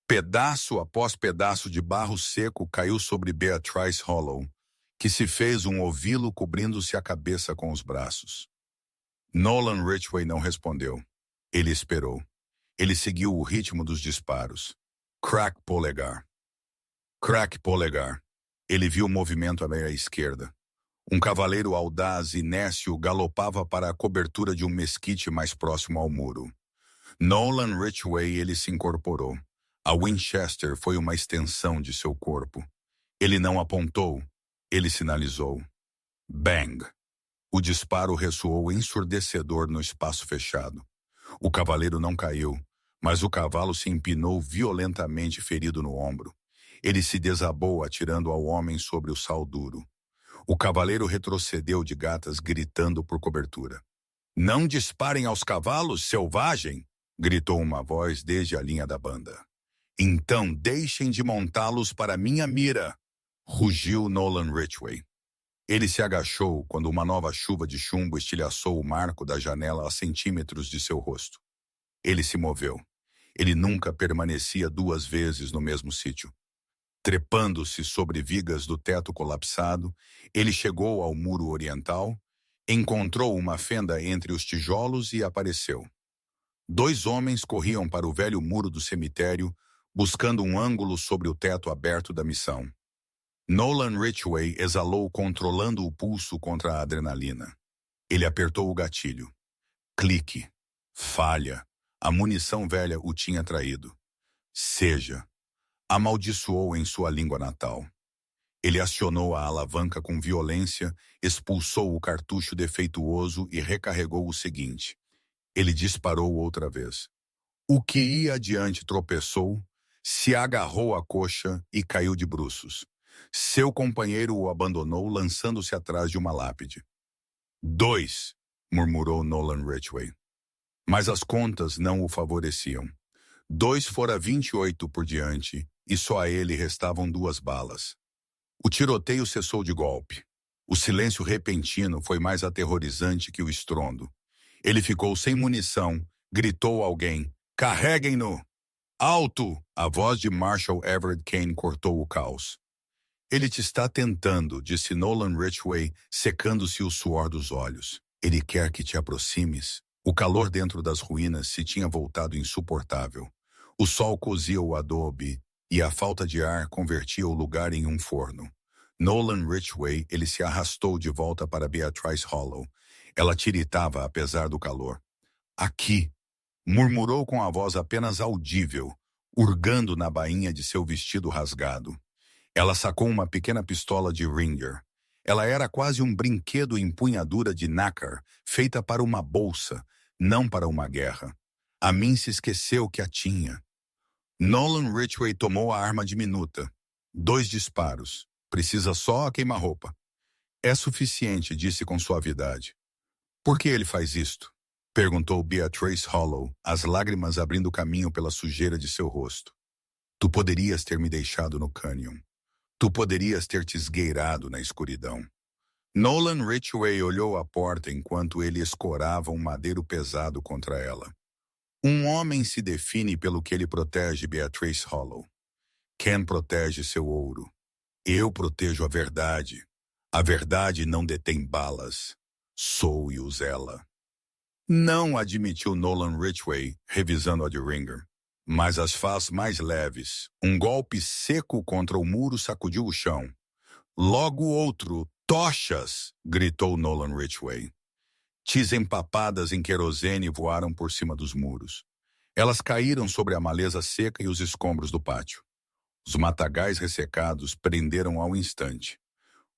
Pedaço após pedaço de barro seco caiu sobre Beatrice Hollow, que se fez um ovilo cobrindo-se a cabeça com os braços. Nolan Ridgway não respondeu. Ele esperou. Ele seguiu o ritmo dos disparos. Crack polegar. Crack polegar. Ele viu o movimento à meia esquerda. Um cavaleiro audaz e nécio galopava para a cobertura de um mesquite mais próximo ao muro. Nolan Ridgway, ele se incorporou. A Winchester foi uma extensão de seu corpo. Ele não apontou, ele sinalizou. Bang! O disparo ressoou ensurdecedor no espaço fechado. O cavaleiro não caiu, mas o cavalo se empinou violentamente, ferido no ombro. Ele se desabou, atirando ao homem sobre o sal duro. O cavaleiro retrocedeu de gatas, gritando por cobertura. Não disparem aos cavalos, selvagem! Gritou uma voz desde a linha da banda. Então deixem de montá-los para minha mira! Rugiu Nolan Ridgway. Ele se agachou quando uma nova chuva de chumbo estilhaçou o marco da janela a centímetros de seu rosto. Ele se moveu. Ele nunca permanecia 2 vezes no mesmo sítio. Trepando-se sobre vigas do teto colapsado, ele chegou ao muro oriental, encontrou uma fenda entre os tijolos e apareceu. 2 homens corriam para o velho muro do cemitério, buscando um ângulo sobre o teto aberto da missão. Nolan Ridgway exalou, controlando o pulso contra a adrenalina. Ele apertou o gatilho. Clique. Falha. A munição velha o tinha traído. Seja. Amaldiçoou em sua língua natal. Ele acionou a alavanca com violência, expulsou o cartucho defeituoso e recarregou o seguinte. Ele disparou outra vez. O que ia adiante tropeçou, se agarrou à coxa e caiu de bruços. Seu companheiro o abandonou, lançando-se atrás de uma lápide. 2, murmurou Nolan Ridgway. Mas as contas não o favoreciam. 2 fora 28 por diante, e só a ele restavam 2 balas. O tiroteio cessou de golpe. O silêncio repentino foi mais aterrorizante que o estrondo. Ele ficou sem munição, gritou alguém, carreguem-no! Alto! A voz de Marshal Everett Kane cortou o caos. Ele te está tentando, disse Nolan Ridgway, secando-se o suor dos olhos. Ele quer que te aproximes. O calor dentro das ruínas se tinha voltado insuportável. O sol cozia o adobe e a falta de ar convertia o lugar em um forno. Nolan Ridgway, ele se arrastou de volta para Beatrice Hollow. Ela tiritava apesar do calor. Aqui, murmurou com a voz apenas audível, urgando na bainha de seu vestido rasgado. Ela sacou uma pequena pistola de Ringer. Ela era quase um brinquedo empunhadura de nácar, feita para uma bolsa, não para uma guerra. A mim se esqueceu que a tinha. Nolan Ridgway tomou a arma diminuta. 2 disparos. Precisa só a queima-roupa. É suficiente, disse com suavidade. Por que ele faz isto? Perguntou Beatrice Hollow, as lágrimas abrindo caminho pela sujeira de seu rosto. Tu poderias ter me deixado no cânion. Tu poderias ter te esgueirado na escuridão. Nolan Ridgway olhou a porta enquanto ele escorava um madeiro pesado contra ela. Um homem se define pelo que ele protege, Beatrice Hollow. Ken protege seu ouro. Eu protejo a verdade. A verdade não detém balas. Sou e os ela. Não, admitiu Nolan Ridgway, revisando a de Ringer. Mas as faz mais leves. Um golpe seco contra o muro sacudiu o chão. Logo outro, tochas! Gritou Nolan Ridgway. Tis empapadas em querosene voaram por cima dos muros. Elas caíram sobre a maleza seca e os escombros do pátio. Os matagais ressecados prenderam ao instante.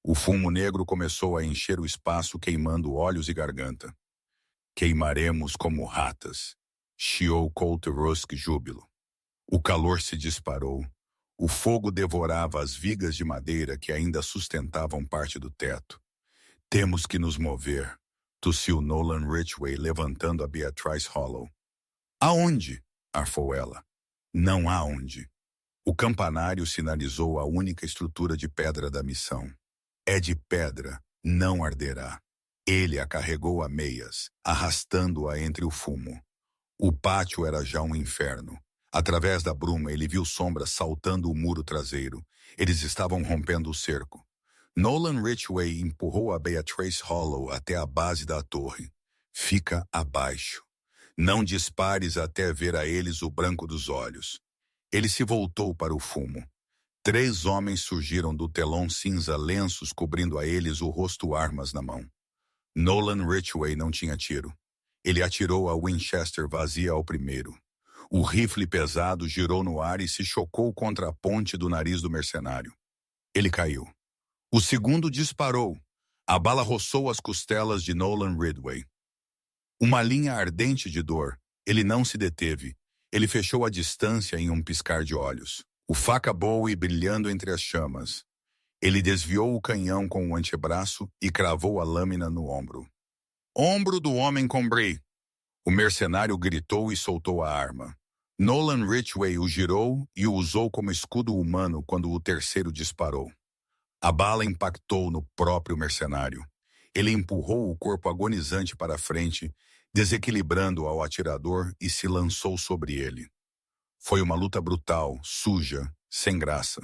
O fumo negro começou a encher o espaço, queimando olhos e garganta. Queimaremos como ratas, chiou Colt Rusk júbilo. O calor se disparou. O fogo devorava as vigas de madeira que ainda sustentavam parte do teto. Temos que nos mover, tossiu Nolan Ridgway, levantando a Beatrice Hollow. Aonde? Arfou ela. Não há onde. O campanário sinalizou a única estrutura de pedra da missão. É de pedra, não arderá. Ele a carregou a meias, arrastando-a entre o fumo. O pátio era já um inferno. Através da bruma, ele viu sombras saltando o muro traseiro. Eles estavam rompendo o cerco. Nolan Ridgway empurrou a Beatrice Hollow até a base da torre. Fica abaixo. Não dispares até ver a eles o branco dos olhos. Ele se voltou para o fumo. 3 homens surgiram do telão cinza, lenços cobrindo a eles o rosto, armas na mão. Nolan Ridgway não tinha tiro. Ele atirou a Winchester vazia ao primeiro. O rifle pesado girou no ar e se chocou contra a ponte do nariz do mercenário. Ele caiu. O segundo disparou. A bala roçou as costelas de Nolan Ridgway. Uma linha ardente de dor. Ele não se deteve. Ele fechou a distância em um piscar de olhos. O faca Bowie brilhando entre as chamas. Ele desviou o canhão com o antebraço e cravou a lâmina no ombro. Ombro do homem com Brie. O mercenário gritou e soltou a arma. Nolan Ridgway o girou e o usou como escudo humano quando o terceiro disparou. A bala impactou no próprio mercenário. Ele empurrou o corpo agonizante para frente, desequilibrando ao atirador e se lançou sobre ele. Foi uma luta brutal, suja, sem graça.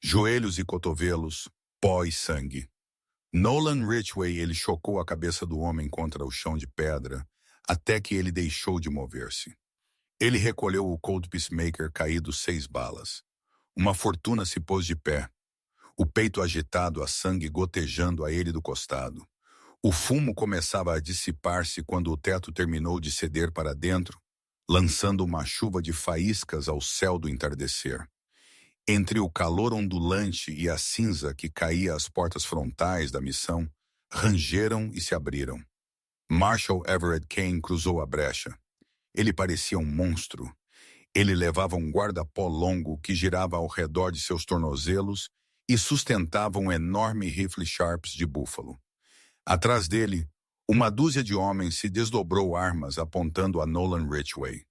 Joelhos e cotovelos, pó e sangue. Nolan Ridgway ele chocou a cabeça do homem contra o chão de pedra, até que ele deixou de mover-se. Ele recolheu o Colt Peacemaker caído 6 balas. Uma fortuna se pôs de pé, o peito agitado, a sangue gotejando a ele do costado. O fumo começava a dissipar-se quando o teto terminou de ceder para dentro, lançando uma chuva de faíscas ao céu do entardecer. Entre o calor ondulante e a cinza que caía às portas frontais da missão, rangeram e se abriram. Marshall Everett Kane cruzou a brecha. Ele parecia um monstro. Ele levava um guarda-pó longo que girava ao redor de seus tornozelos e sustentava um enorme rifle Sharps de búfalo. Atrás dele, uma dúzia de homens se desdobrou armas apontando a Nolan Ridgway.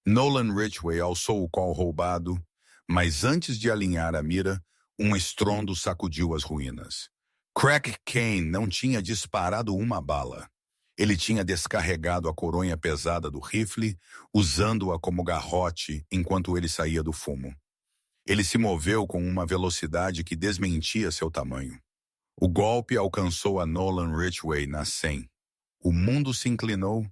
Nolan Ridgway alçou o col roubado, mas antes de alinhar a mira, um estrondo sacudiu as ruínas. Crack Kane não tinha disparado uma bala. Ele tinha descarregado a coronha pesada do rifle, usando-a como garrote enquanto ele saía do fumo. Ele se moveu com uma velocidade que desmentia seu tamanho. O golpe alcançou a Nolan Ridgway na 100. O mundo se inclinou.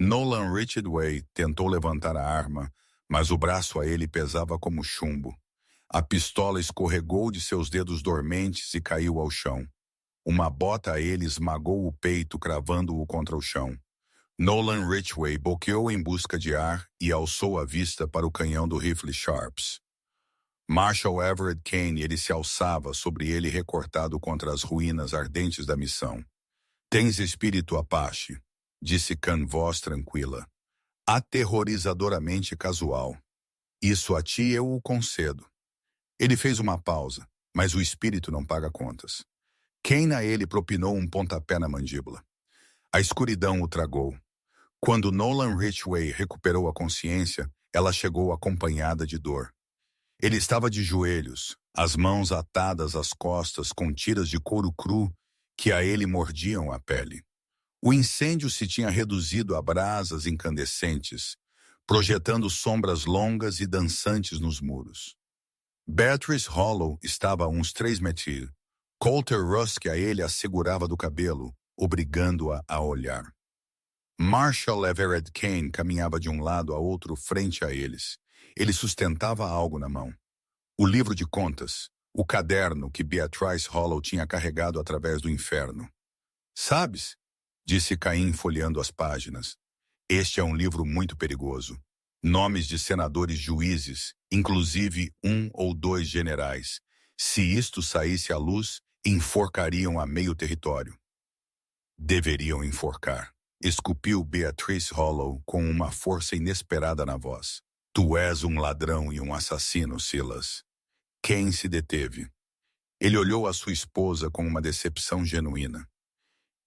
Nolan Ridgway tentou levantar a arma, mas o braço a ele pesava como chumbo. A pistola escorregou de seus dedos dormentes e caiu ao chão. Uma bota a ele esmagou o peito, cravando-o contra o chão. Nolan Ridgway boqueou em busca de ar e alçou a vista para o canhão do rifle Sharps. Marshall Everett Kane, ele se alçava sobre ele recortado contra as ruínas ardentes da missão. Tens espírito Apache, disse Khan, voz tranquila. Aterrorizadoramente casual. Isso a ti eu o concedo. Ele fez uma pausa, mas o espírito não paga contas. Kane a ele propinou um pontapé na mandíbula. A escuridão o tragou. Quando Nolan Ridgway recuperou a consciência, ela chegou acompanhada de dor. Ele estava de joelhos, as mãos atadas às costas com tiras de couro cru que a ele mordiam a pele. O incêndio se tinha reduzido a brasas incandescentes, projetando sombras longas e dançantes nos muros. Beatrice Hollow estava a uns 3 metros. Colter Rusk a ele a segurava do cabelo, obrigando-a a olhar. Marshall Everett Kane caminhava de um lado a outro frente a eles. Ele sustentava algo na mão. O livro de contas, o caderno que Beatrice Hollow tinha carregado através do inferno. Sabes, disse Caim folheando as páginas, este é um livro muito perigoso. Nomes de senadores juízes, inclusive 1 ou 2 generais. Se isto saísse à luz, enforcariam a meio território. Deveriam enforcar, escupiu Beatrice Hollow com uma força inesperada na voz. Tu és um ladrão e um assassino, Silas. Kane se deteve. Ele olhou a sua esposa com uma decepção genuína.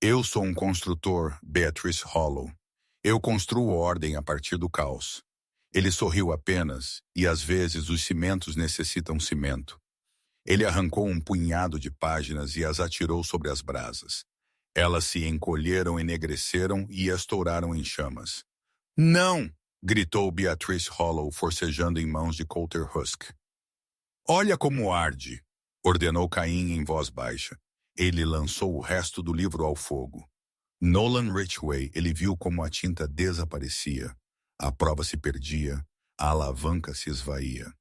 Eu sou um construtor, Beatrice Hollow. Eu construo ordem a partir do caos. Ele sorriu apenas, e às vezes os cimentos necessitam cimento. Ele arrancou um punhado de páginas e as atirou sobre as brasas. Elas se encolheram, enegreceram e estouraram em chamas. Não! Gritou Beatrice Hollow, forcejando em mãos de Colter Rusk. Olha como arde! Ordenou Caim em voz baixa. Ele lançou o resto do livro ao fogo. Nolan Ridgway, ele viu como a tinta desaparecia. A prova se perdia, a alavanca se esvaía.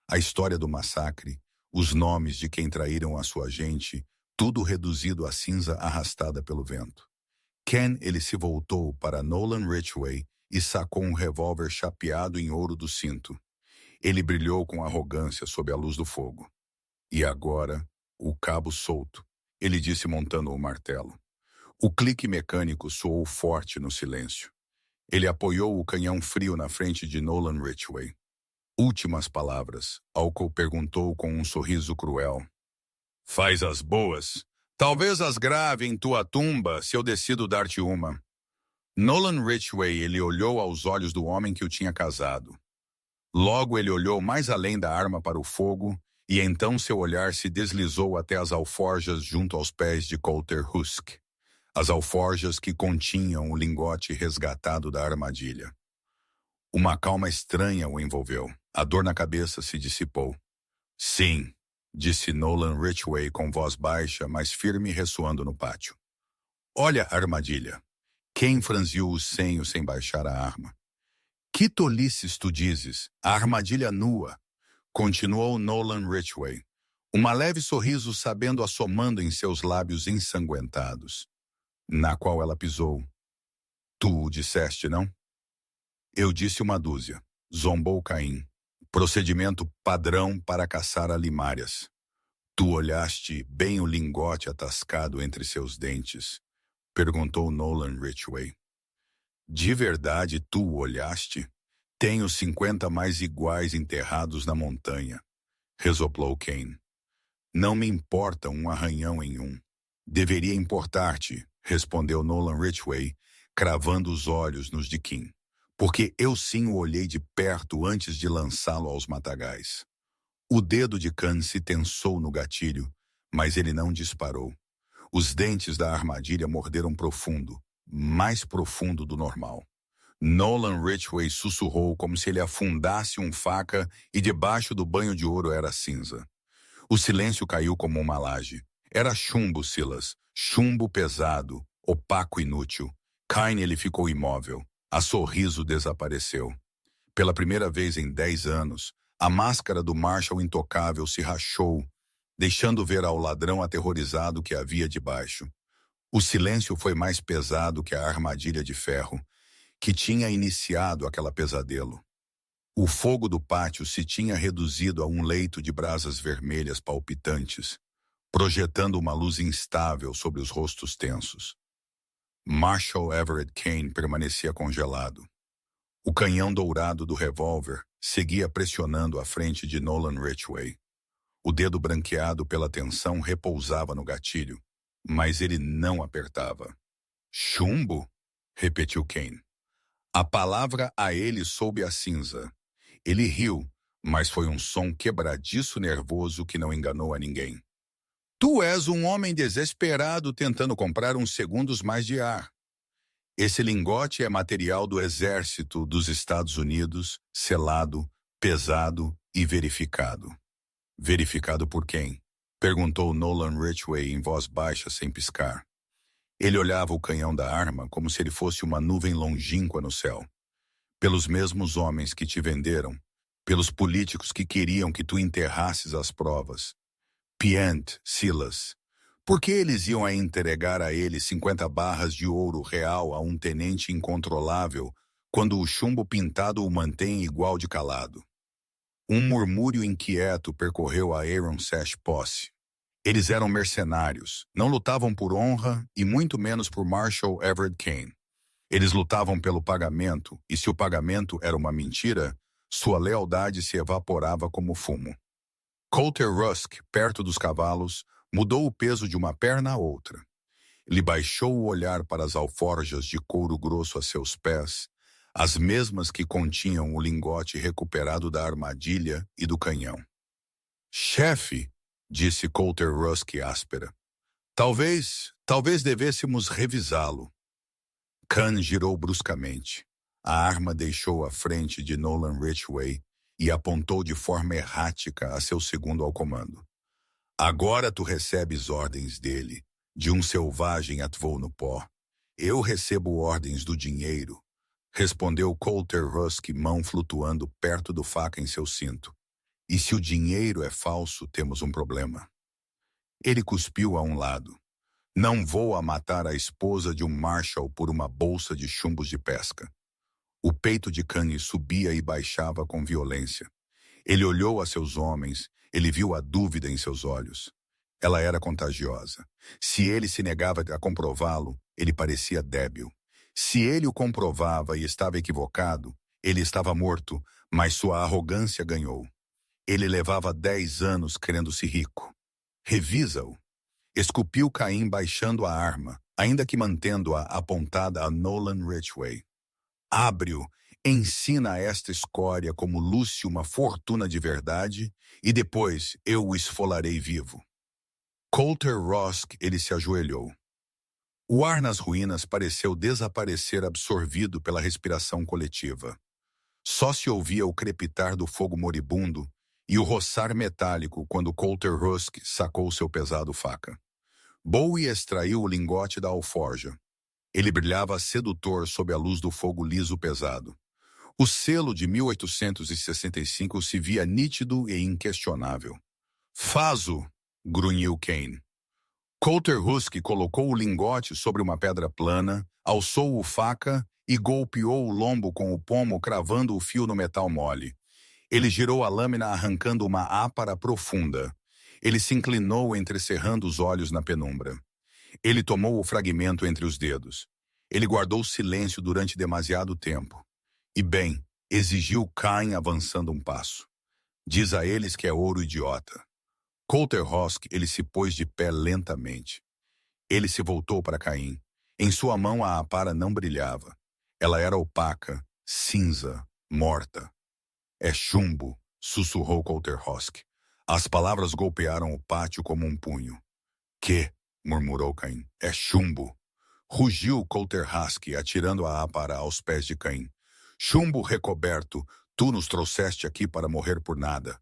A história do massacre, os nomes de quem traíram a sua gente, tudo reduzido a cinza arrastada pelo vento. Ken, ele se voltou para Nolan Ridgway e sacou um revólver chapeado em ouro do cinto. Ele brilhou com arrogância sob a luz do fogo. E agora, o cabo solto, ele disse montando o martelo. O clique mecânico soou forte no silêncio. Ele apoiou o canhão frio na frente de Nolan Ridgway. Últimas palavras, Alco perguntou com um sorriso cruel. Faz as boas. Talvez as grave em tua tumba se eu decido dar-te uma. Nolan Ridgway, ele olhou aos olhos do homem que o tinha casado. Logo ele olhou mais além da arma para o fogo, e então seu olhar se deslizou até as alforjas junto aos pés de Colter Rusk. as alforjas que continham o lingote resgatado da armadilha. Uma calma estranha o envolveu. A dor na cabeça se dissipou. Sim, disse Nolan Ridgway com voz baixa, mas firme ressoando no pátio. Olha a armadilha. Kane franziu o senho sem baixar a arma. Que tolices tu dizes? A armadilha nua, continuou Nolan Ridgway, uma leve sorriso sabendo assomando em seus lábios ensanguentados, na qual ela pisou. Tu o disseste, não? Eu disse uma dúzia, zombou Caim. Procedimento padrão para caçar alimárias. Tu olhaste bem o lingote atascado entre seus dentes, perguntou Nolan Ridgway. De verdade tu o olhaste? Tenho 50 mais iguais enterrados na montanha, resoplou Kane. Não me importa um arranhão em um. Deveria importar-te, respondeu Nolan Ridgway, cravando os olhos nos de Kim. Porque eu sim o olhei de perto antes de lançá-lo aos matagais. O dedo de Khan se tensou no gatilho, mas ele não disparou. Os dentes da armadilha morderam profundo, mais profundo do normal. Nolan Ridgway sussurrou como se ele afundasse faca e debaixo do banho de ouro era cinza. O silêncio caiu como uma laje. Era chumbo, Silas. Chumbo pesado, opaco e inútil. Ele ficou imóvel. A sorriso desapareceu. Pela primeira vez em 10 anos, a máscara do Marshall intocável se rachou, deixando ver ao ladrão aterrorizado que havia debaixo. O silêncio foi mais pesado que a armadilha de ferro, que tinha iniciado aquela pesadelo. O fogo do pátio se tinha reduzido a um leito de brasas vermelhas palpitantes, projetando uma luz instável sobre os rostos tensos. Marshall Everett Kane permanecia congelado. O canhão dourado do revólver seguia pressionando a frente de Nolan Ridgway. O dedo branqueado pela tensão repousava no gatilho, mas ele não apertava. Chumbo? Repetiu Kane. A palavra a ele soube a cinza. Ele riu, mas foi um som quebradiço nervoso que não enganou a ninguém. Tu és um homem desesperado tentando comprar uns segundos mais de ar. Esse lingote é material do Exército dos Estados Unidos, selado, pesado e verificado. Verificado por quem? Perguntou Nolan Ridgway em voz baixa sem piscar. Ele olhava o canhão da arma como se ele fosse uma nuvem longínqua no céu. Pelos mesmos homens que te venderam, pelos políticos que queriam que tu enterrasses as provas. Piant, Silas. Por que eles iam entregar a ele 50 barras de ouro real a um tenente incontrolável, quando o chumbo pintado o mantém igual de calado? Um murmúrio inquieto percorreu a Aaron Sash Posse. Eles eram mercenários, não lutavam por honra e muito menos por Marshall Everett Kane. Eles lutavam pelo pagamento, e se o pagamento era uma mentira, sua lealdade se evaporava como fumo. Coulter Rusk, perto dos cavalos, mudou o peso de uma perna a outra. Ele baixou o olhar para as alforjas de couro grosso a seus pés, as mesmas que continham o lingote recuperado da armadilha e do canhão. Chefe, disse Coulter Rusk áspera, talvez devêssemos revisá-lo. Khan girou bruscamente. A arma deixou a frente de Nolan Ridgway e apontou de forma errática a seu segundo ao comando. Agora tu recebes ordens dele, de um selvagem atvou no pó. Eu recebo ordens do dinheiro, respondeu Coulter Rusk, mão flutuando perto do faca em seu cinto. E se o dinheiro é falso, temos um problema. Ele cuspiu a um lado. Não vou matar a esposa de um Marshall por uma bolsa de chumbos de pesca. O peito de Kanye subia e baixava com violência. Ele olhou a seus homens, ele viu a dúvida em seus olhos. Ela era contagiosa. Se ele se negava a comprová-lo, ele parecia débil. Se ele o comprovava e estava equivocado, ele estava morto, mas sua arrogância ganhou. Ele levava 10 anos querendo-se rico. Revisa-o. Esculpiu Caim baixando a arma, ainda que mantendo-a apontada a Nolan Ridgway. Abre-o, ensina a esta escória como Lúcio uma fortuna de verdade, e depois eu o esfolarei vivo. Coulter Rusk, ele se ajoelhou. O ar nas ruínas pareceu desaparecer absorvido pela respiração coletiva. Só se ouvia o crepitar do fogo moribundo e o roçar metálico quando Colter Rusk sacou seu pesado faca. Bowie extraiu o lingote da alforja. Ele brilhava sedutor sob a luz do fogo liso pesado. O selo de 1865 se via nítido e inquestionável. Fazo! Grunhiu Kane. Colter Rusk colocou o lingote sobre uma pedra plana, alçou o faca e golpeou o lombo com o pomo, cravando o fio no metal mole. Ele girou a lâmina arrancando uma ápara profunda. Ele se inclinou entrecerrando os olhos na penumbra. Ele tomou o fragmento entre os dedos. Ele guardou silêncio durante demasiado tempo. E bem, exigiu Cain avançando um passo. Diz a eles que é ouro idiota. Colter Rusk, ele se pôs de pé lentamente. Ele se voltou para Caim. Em sua mão a apara não brilhava. Ela era opaca, cinza, morta. É chumbo, sussurrou Colter Rusk. As palavras golpearam o pátio como um punho. Que? Murmurou Caim. É chumbo. Rugiu Colter Rusk, atirando a apara aos pés de Caim. Chumbo recoberto, tu nos trouxeste aqui para morrer por nada.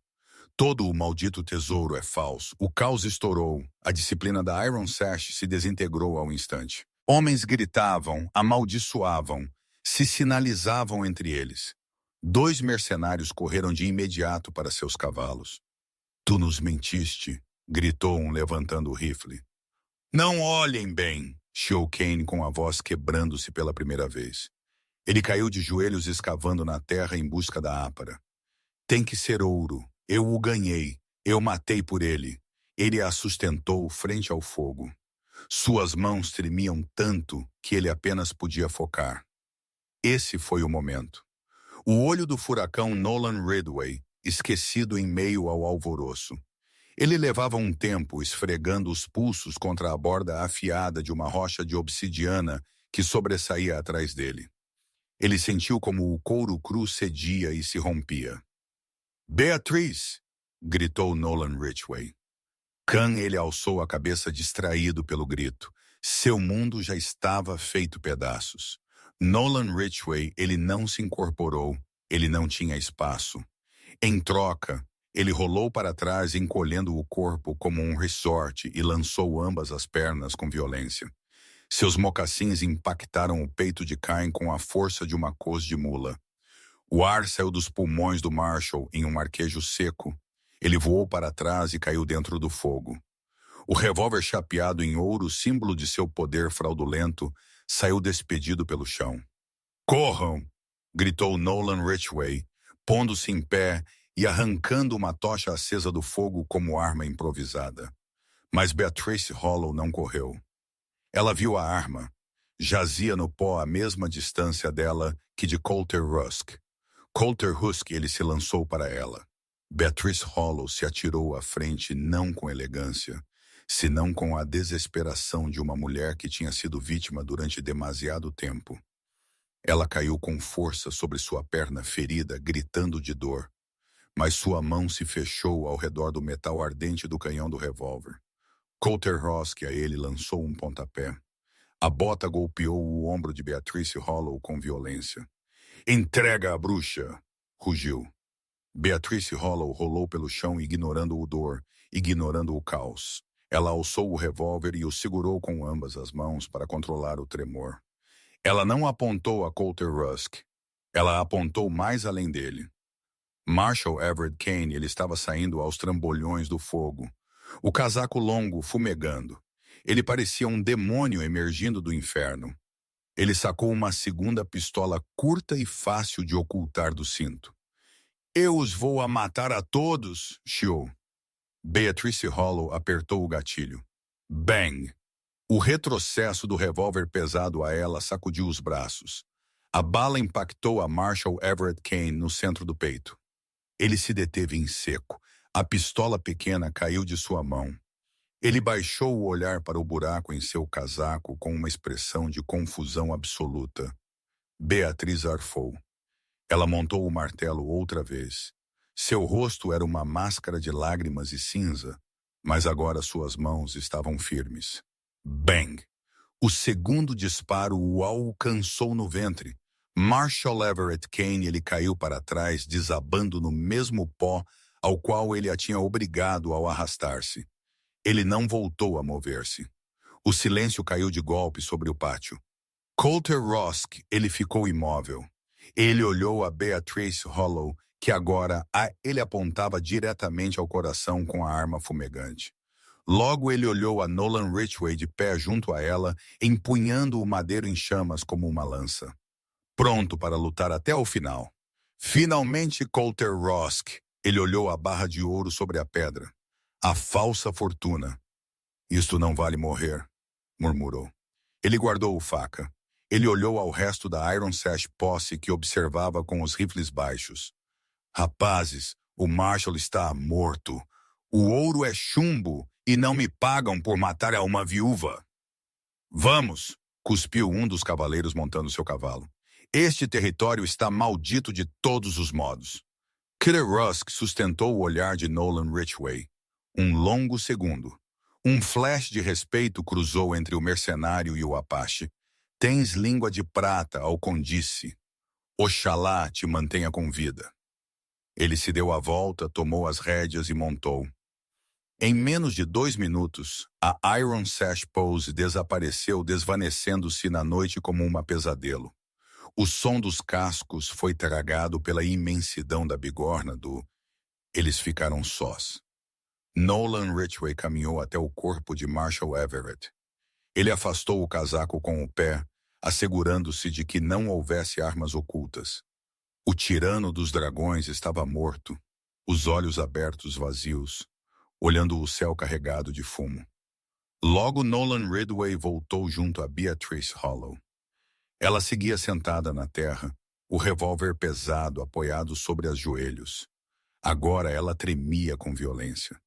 Todo o maldito tesouro é falso. O caos estourou. A disciplina da Iron Sash se desintegrou ao instante. Homens gritavam, amaldiçoavam, se sinalizavam entre eles. 2 mercenários correram de imediato para seus cavalos. Tu nos mentiste, gritou um levantando o rifle. Não olhem bem, chiou Kane com a voz quebrando-se pela primeira vez. Ele caiu de joelhos escavando na terra em busca da ápara. Tem que ser ouro. Eu o ganhei. Eu matei por ele. Ele a sustentou frente ao fogo. Suas mãos tremiam tanto que ele apenas podia focar. Esse foi o momento. O olho do furacão Nolan Ridway, esquecido em meio ao alvoroço. Ele levava um tempo esfregando os pulsos contra a borda afiada de uma rocha de obsidiana que sobressaía atrás dele. Ele sentiu como o couro cru cedia e se rompia. Beatriz! Gritou Nolan Ridway. Khan ele alçou a cabeça distraído pelo grito. Seu mundo já estava feito pedaços. Nolan Ridway ele não se incorporou. Ele não tinha espaço. Em troca, ele rolou para trás encolhendo o corpo como um ressorte e lançou ambas as pernas com violência. Seus mocassins impactaram o peito de Cain com a força de uma coz de mula. O ar saiu dos pulmões do Marshall em um arquejo seco. Ele voou para trás e caiu dentro do fogo. O revólver chapeado em ouro, símbolo de seu poder fraudulento, saiu despedido pelo chão. Corram! Gritou Nolan Ridway, pondo-se em pé e arrancando uma tocha acesa do fogo como arma improvisada. Mas Beatrice Hollow não correu. Ela viu a arma. Jazia no pó à mesma distância dela que de Colter Rusk. Colter Rusk ele se lançou para ela. Beatrice Hollow se atirou à frente não com elegância, senão com a desesperação de uma mulher que tinha sido vítima durante demasiado tempo. Ela caiu com força sobre sua perna ferida, gritando de dor, mas sua mão se fechou ao redor do metal ardente do canhão do revólver. Colter Rusk a ele lançou um pontapé. A bota golpeou o ombro de Beatrice Hollow com violência. Entrega a bruxa! Rugiu. Beatrice Hollow rolou pelo chão ignorando o dor, ignorando o caos. Ela alçou o revólver e o segurou com ambas as mãos para controlar o tremor. Ela não apontou a Colter Rusk. Ela apontou mais além dele. Marshall Everett Kane ele estava saindo aos trambolhões do fogo. O casaco longo fumegando. Ele parecia um demônio emergindo do inferno. Ele sacou uma segunda pistola curta e fácil de ocultar do cinto. Eu os vou a matar a todos, chiou. Beatrice Hollow apertou o gatilho. Bang! O retrocesso do revólver pesado a ela sacudiu os braços. A bala impactou a Marshall Everett Kane no centro do peito. Ele se deteve em seco. A pistola pequena caiu de sua mão. Ele baixou o olhar para o buraco em seu casaco com uma expressão de confusão absoluta. Beatriz arfou. Ela montou o martelo outra vez. Seu rosto era uma máscara de lágrimas e cinza, mas agora suas mãos estavam firmes. Bang! O segundo disparo o alcançou no ventre. Marshall Everett Kane, ele caiu para trás, desabando no mesmo pó ao qual ele a tinha obrigado ao arrastar-se. Ele não voltou a mover-se. O silêncio caiu de golpe sobre o pátio. Coulter Rusk, ele ficou imóvel. Ele olhou a Beatrice Hollow, que agora ele apontava diretamente ao coração com a arma fumegante. Logo ele olhou a Nolan Ridgway de pé junto a ela, empunhando o madeiro em chamas como uma lança. Pronto para lutar até o final. Finalmente Coulter Rusk, ele olhou a barra de ouro sobre a pedra. A falsa fortuna. Isto não vale morrer, murmurou. Ele guardou a faca. Ele olhou ao resto da Iron Sash posse que observava com os rifles baixos. Rapazes, o Marshall está morto. O ouro é chumbo e não me pagam por matar a uma viúva. Vamos, cuspiu um dos cavaleiros montando seu cavalo. Este território está maldito de todos os modos. Kidder Rusk sustentou o olhar de Nolan Ridgway. Um longo segundo. Um flash de respeito cruzou entre o mercenário e o Apache. Tens língua de prata ao condice. Oxalá te mantenha com vida. Ele se deu a volta, tomou as rédeas e montou. Em menos de 2 minutos, a Iron Sash Pose desapareceu, desvanecendo-se na noite como um pesadelo. O som dos cascos foi tragado pela imensidão da bigorna do... Eles ficaram sós. Nolan Ridgway caminhou até o corpo de Marshall Everett. Ele afastou o casaco com o pé, assegurando-se de que não houvesse armas ocultas. O tirano dos dragões estava morto, os olhos abertos vazios, olhando o céu carregado de fumo. Logo Nolan Ridgway voltou junto a Beatrice Hollow. Ela seguia sentada na terra, o revólver pesado apoiado sobre os joelhos. Agora ela tremia com violência.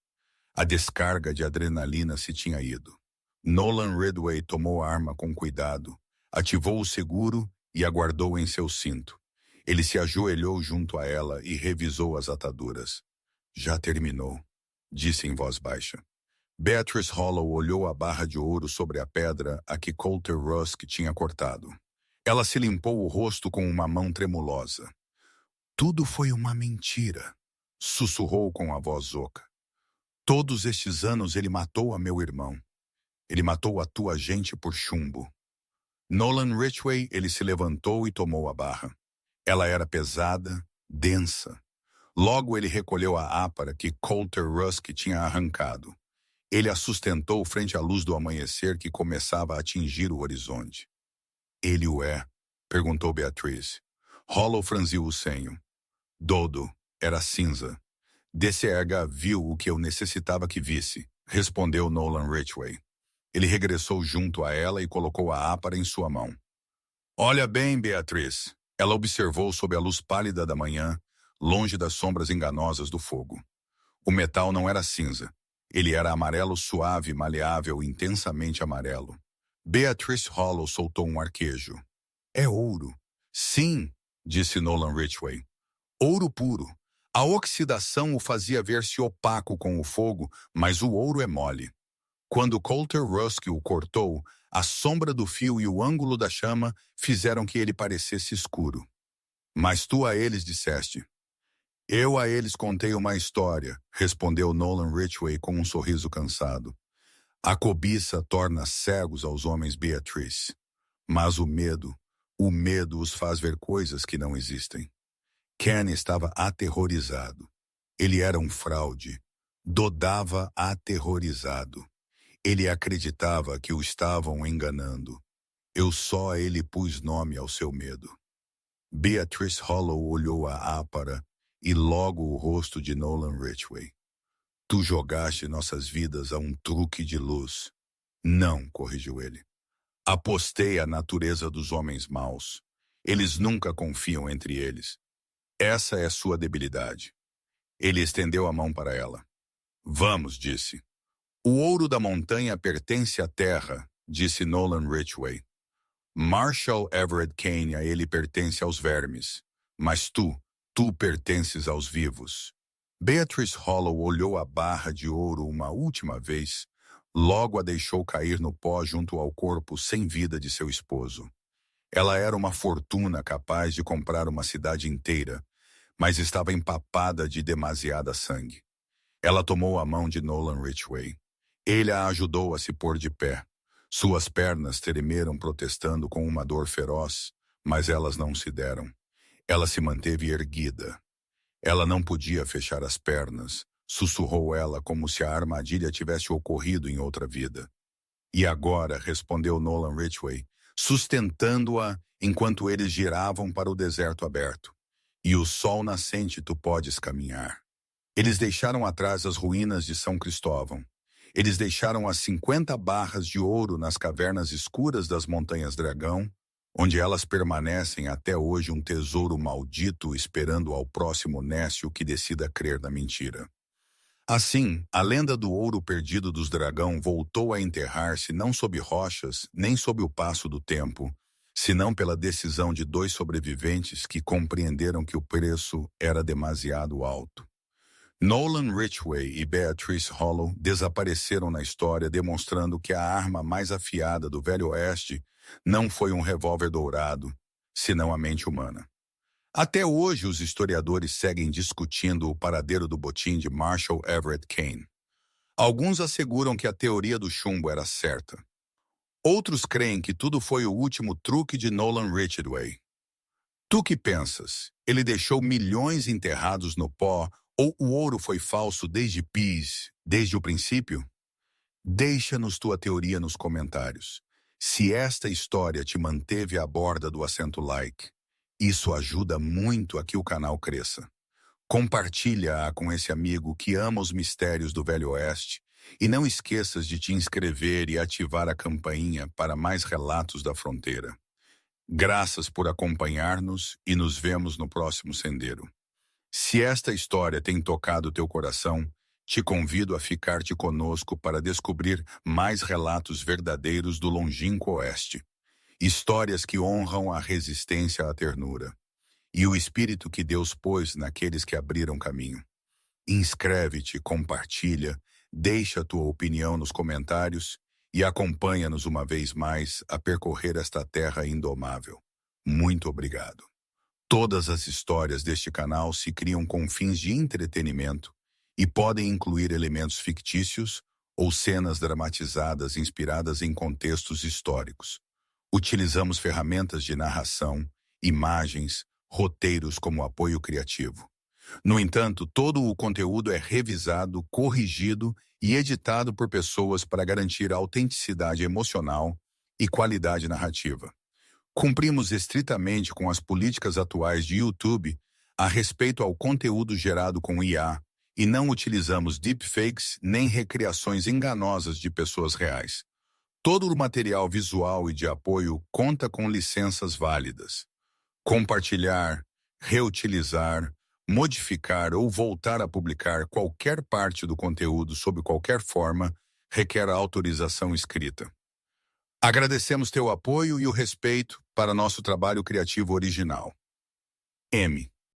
A descarga de adrenalina se tinha ido. Nolan Ridgway tomou a arma com cuidado, ativou o seguro e aguardou em seu cinto. Ele se ajoelhou junto a ela e revisou as ataduras. Já terminou, disse em voz baixa. Beatrice Hollow olhou a barra de ouro sobre a pedra a que Coulter Rusk tinha cortado. Ela se limpou o rosto com uma mão tremulosa. Tudo foi uma mentira, sussurrou com a voz oca. Todos estes anos ele matou a meu irmão. Ele matou a tua gente por chumbo. Nolan Ridgway, ele se levantou e tomou a barra. Ela era pesada, densa. Logo ele recolheu a ápara que Coulter Rusk tinha arrancado. Ele a sustentou frente à luz do amanhecer que começava a atingir o horizonte. Ele o é? Perguntou Beatrice. Hollow franziu o senho. Dodo, era cinza. DCH viu o que eu necessitava que visse, respondeu Nolan Ridgway. Ele regressou junto a ela e colocou a ápara em sua mão. Olha bem, Beatrice. Ela observou sob a luz pálida da manhã, longe das sombras enganosas do fogo. O metal não era cinza. Ele era amarelo suave, maleável, intensamente amarelo. Beatrice Hollow soltou um arquejo. É ouro. Sim, disse Nolan Ridgway. Ouro puro. A oxidação o fazia ver-se opaco com o fogo, mas o ouro é mole. Quando Coulter Rusk o cortou, a sombra do fio e o ângulo da chama fizeram que ele parecesse escuro. Mas tu a eles disseste. Eu a eles contei uma história, respondeu Nolan Ridgway com um sorriso cansado. A cobiça torna cegos aos homens, Beatrice. Mas o medo os faz ver coisas que não existem. Ken estava aterrorizado. Ele era um fraude. Dodava aterrorizado. Ele acreditava que o estavam enganando. Eu só a ele pus nome ao seu medo. Beatrice Hollow olhou a ápara e logo o rosto de Nolan Ridgway. Tu jogaste nossas vidas a um truque de luz. Não, corrigiu ele. Apostei a natureza dos homens maus. Eles nunca confiam entre eles. Essa é sua debilidade. Ele estendeu a mão para ela. Vamos, disse. O ouro da montanha pertence à terra, disse Nolan Ridgway. Marshall Everett Kane, a ele pertence aos vermes. Mas tu pertences aos vivos. Beatrice Hollow olhou a barra de ouro uma última vez, Logo a deixou cair no pó junto ao corpo sem vida de seu esposo. Ela era uma fortuna capaz de comprar uma cidade inteira, mas estava empapada de demasiada sangue. Ela tomou a mão de Nolan Ridgway. Ele a ajudou a se pôr de pé. Suas pernas tremeram protestando com uma dor feroz, mas elas não se deram. Ela se manteve erguida. Ela não podia fechar as pernas, sussurrou ela como se a armadilha tivesse ocorrido em outra vida. E agora, respondeu Nolan Ridgway, sustentando-a enquanto eles giravam para o deserto aberto. E o sol nascente tu podes caminhar. Eles deixaram atrás as ruínas de São Cristóvão. Eles deixaram as 50 barras de ouro nas cavernas escuras das Montanhas Dragão, onde elas permanecem até hoje um tesouro maldito esperando ao próximo nécio que decida crer na mentira. Assim, a lenda do ouro perdido dos dragão voltou a enterrar-se não sob rochas, nem sob o passo do tempo, senão pela decisão de 2 sobreviventes que compreenderam que o preço era demasiado alto. Nolan Ridgway e Beatrice Hollow desapareceram na história, demonstrando que a arma mais afiada do Velho Oeste não foi um revólver dourado, senão a mente humana. Até hoje, os historiadores seguem discutindo o paradeiro do botim de Marshall Everett Kane. Alguns asseguram que a teoria do chumbo era certa. Outros creem que tudo foi o último truque de Nolan Ridgway. Tu que pensas? Ele deixou milhões enterrados no pó ou o ouro foi falso desde o princípio? Deixa-nos tua teoria nos comentários. Se esta história te manteve à borda do assento like, isso ajuda muito a que o canal cresça. Compartilha-a com esse amigo que ama os mistérios do Velho Oeste e não esqueças de te inscrever e ativar a campainha para mais relatos da fronteira. Graças por acompanhar-nos e nos vemos no próximo sendeiro. Se esta história tem tocado teu coração, te convido a ficar-te conosco para descobrir mais relatos verdadeiros do longínquo Oeste. Histórias que honram a resistência à ternura e o espírito que Deus pôs naqueles que abriram caminho. Inscreve-te, compartilha, deixa a tua opinião nos comentários e acompanha-nos uma vez mais a percorrer esta terra indomável. Muito obrigado. Todas as histórias deste canal se criam com fins de entretenimento e podem incluir elementos fictícios ou cenas dramatizadas inspiradas em contextos históricos. Utilizamos ferramentas de narração, imagens, roteiros como apoio criativo. No entanto, todo o conteúdo é revisado, corrigido e editado por pessoas para garantir autenticidade emocional e qualidade narrativa. Cumprimos estritamente com as políticas atuais de YouTube a respeito ao conteúdo gerado com IA e não utilizamos deepfakes nem recriações enganosas de pessoas reais. Todo o material visual e de apoio conta com licenças válidas. Compartilhar, reutilizar, modificar ou voltar a publicar qualquer parte do conteúdo sob qualquer forma requer autorização escrita. Agradecemos teu apoio e o respeito para nosso trabalho criativo original. M.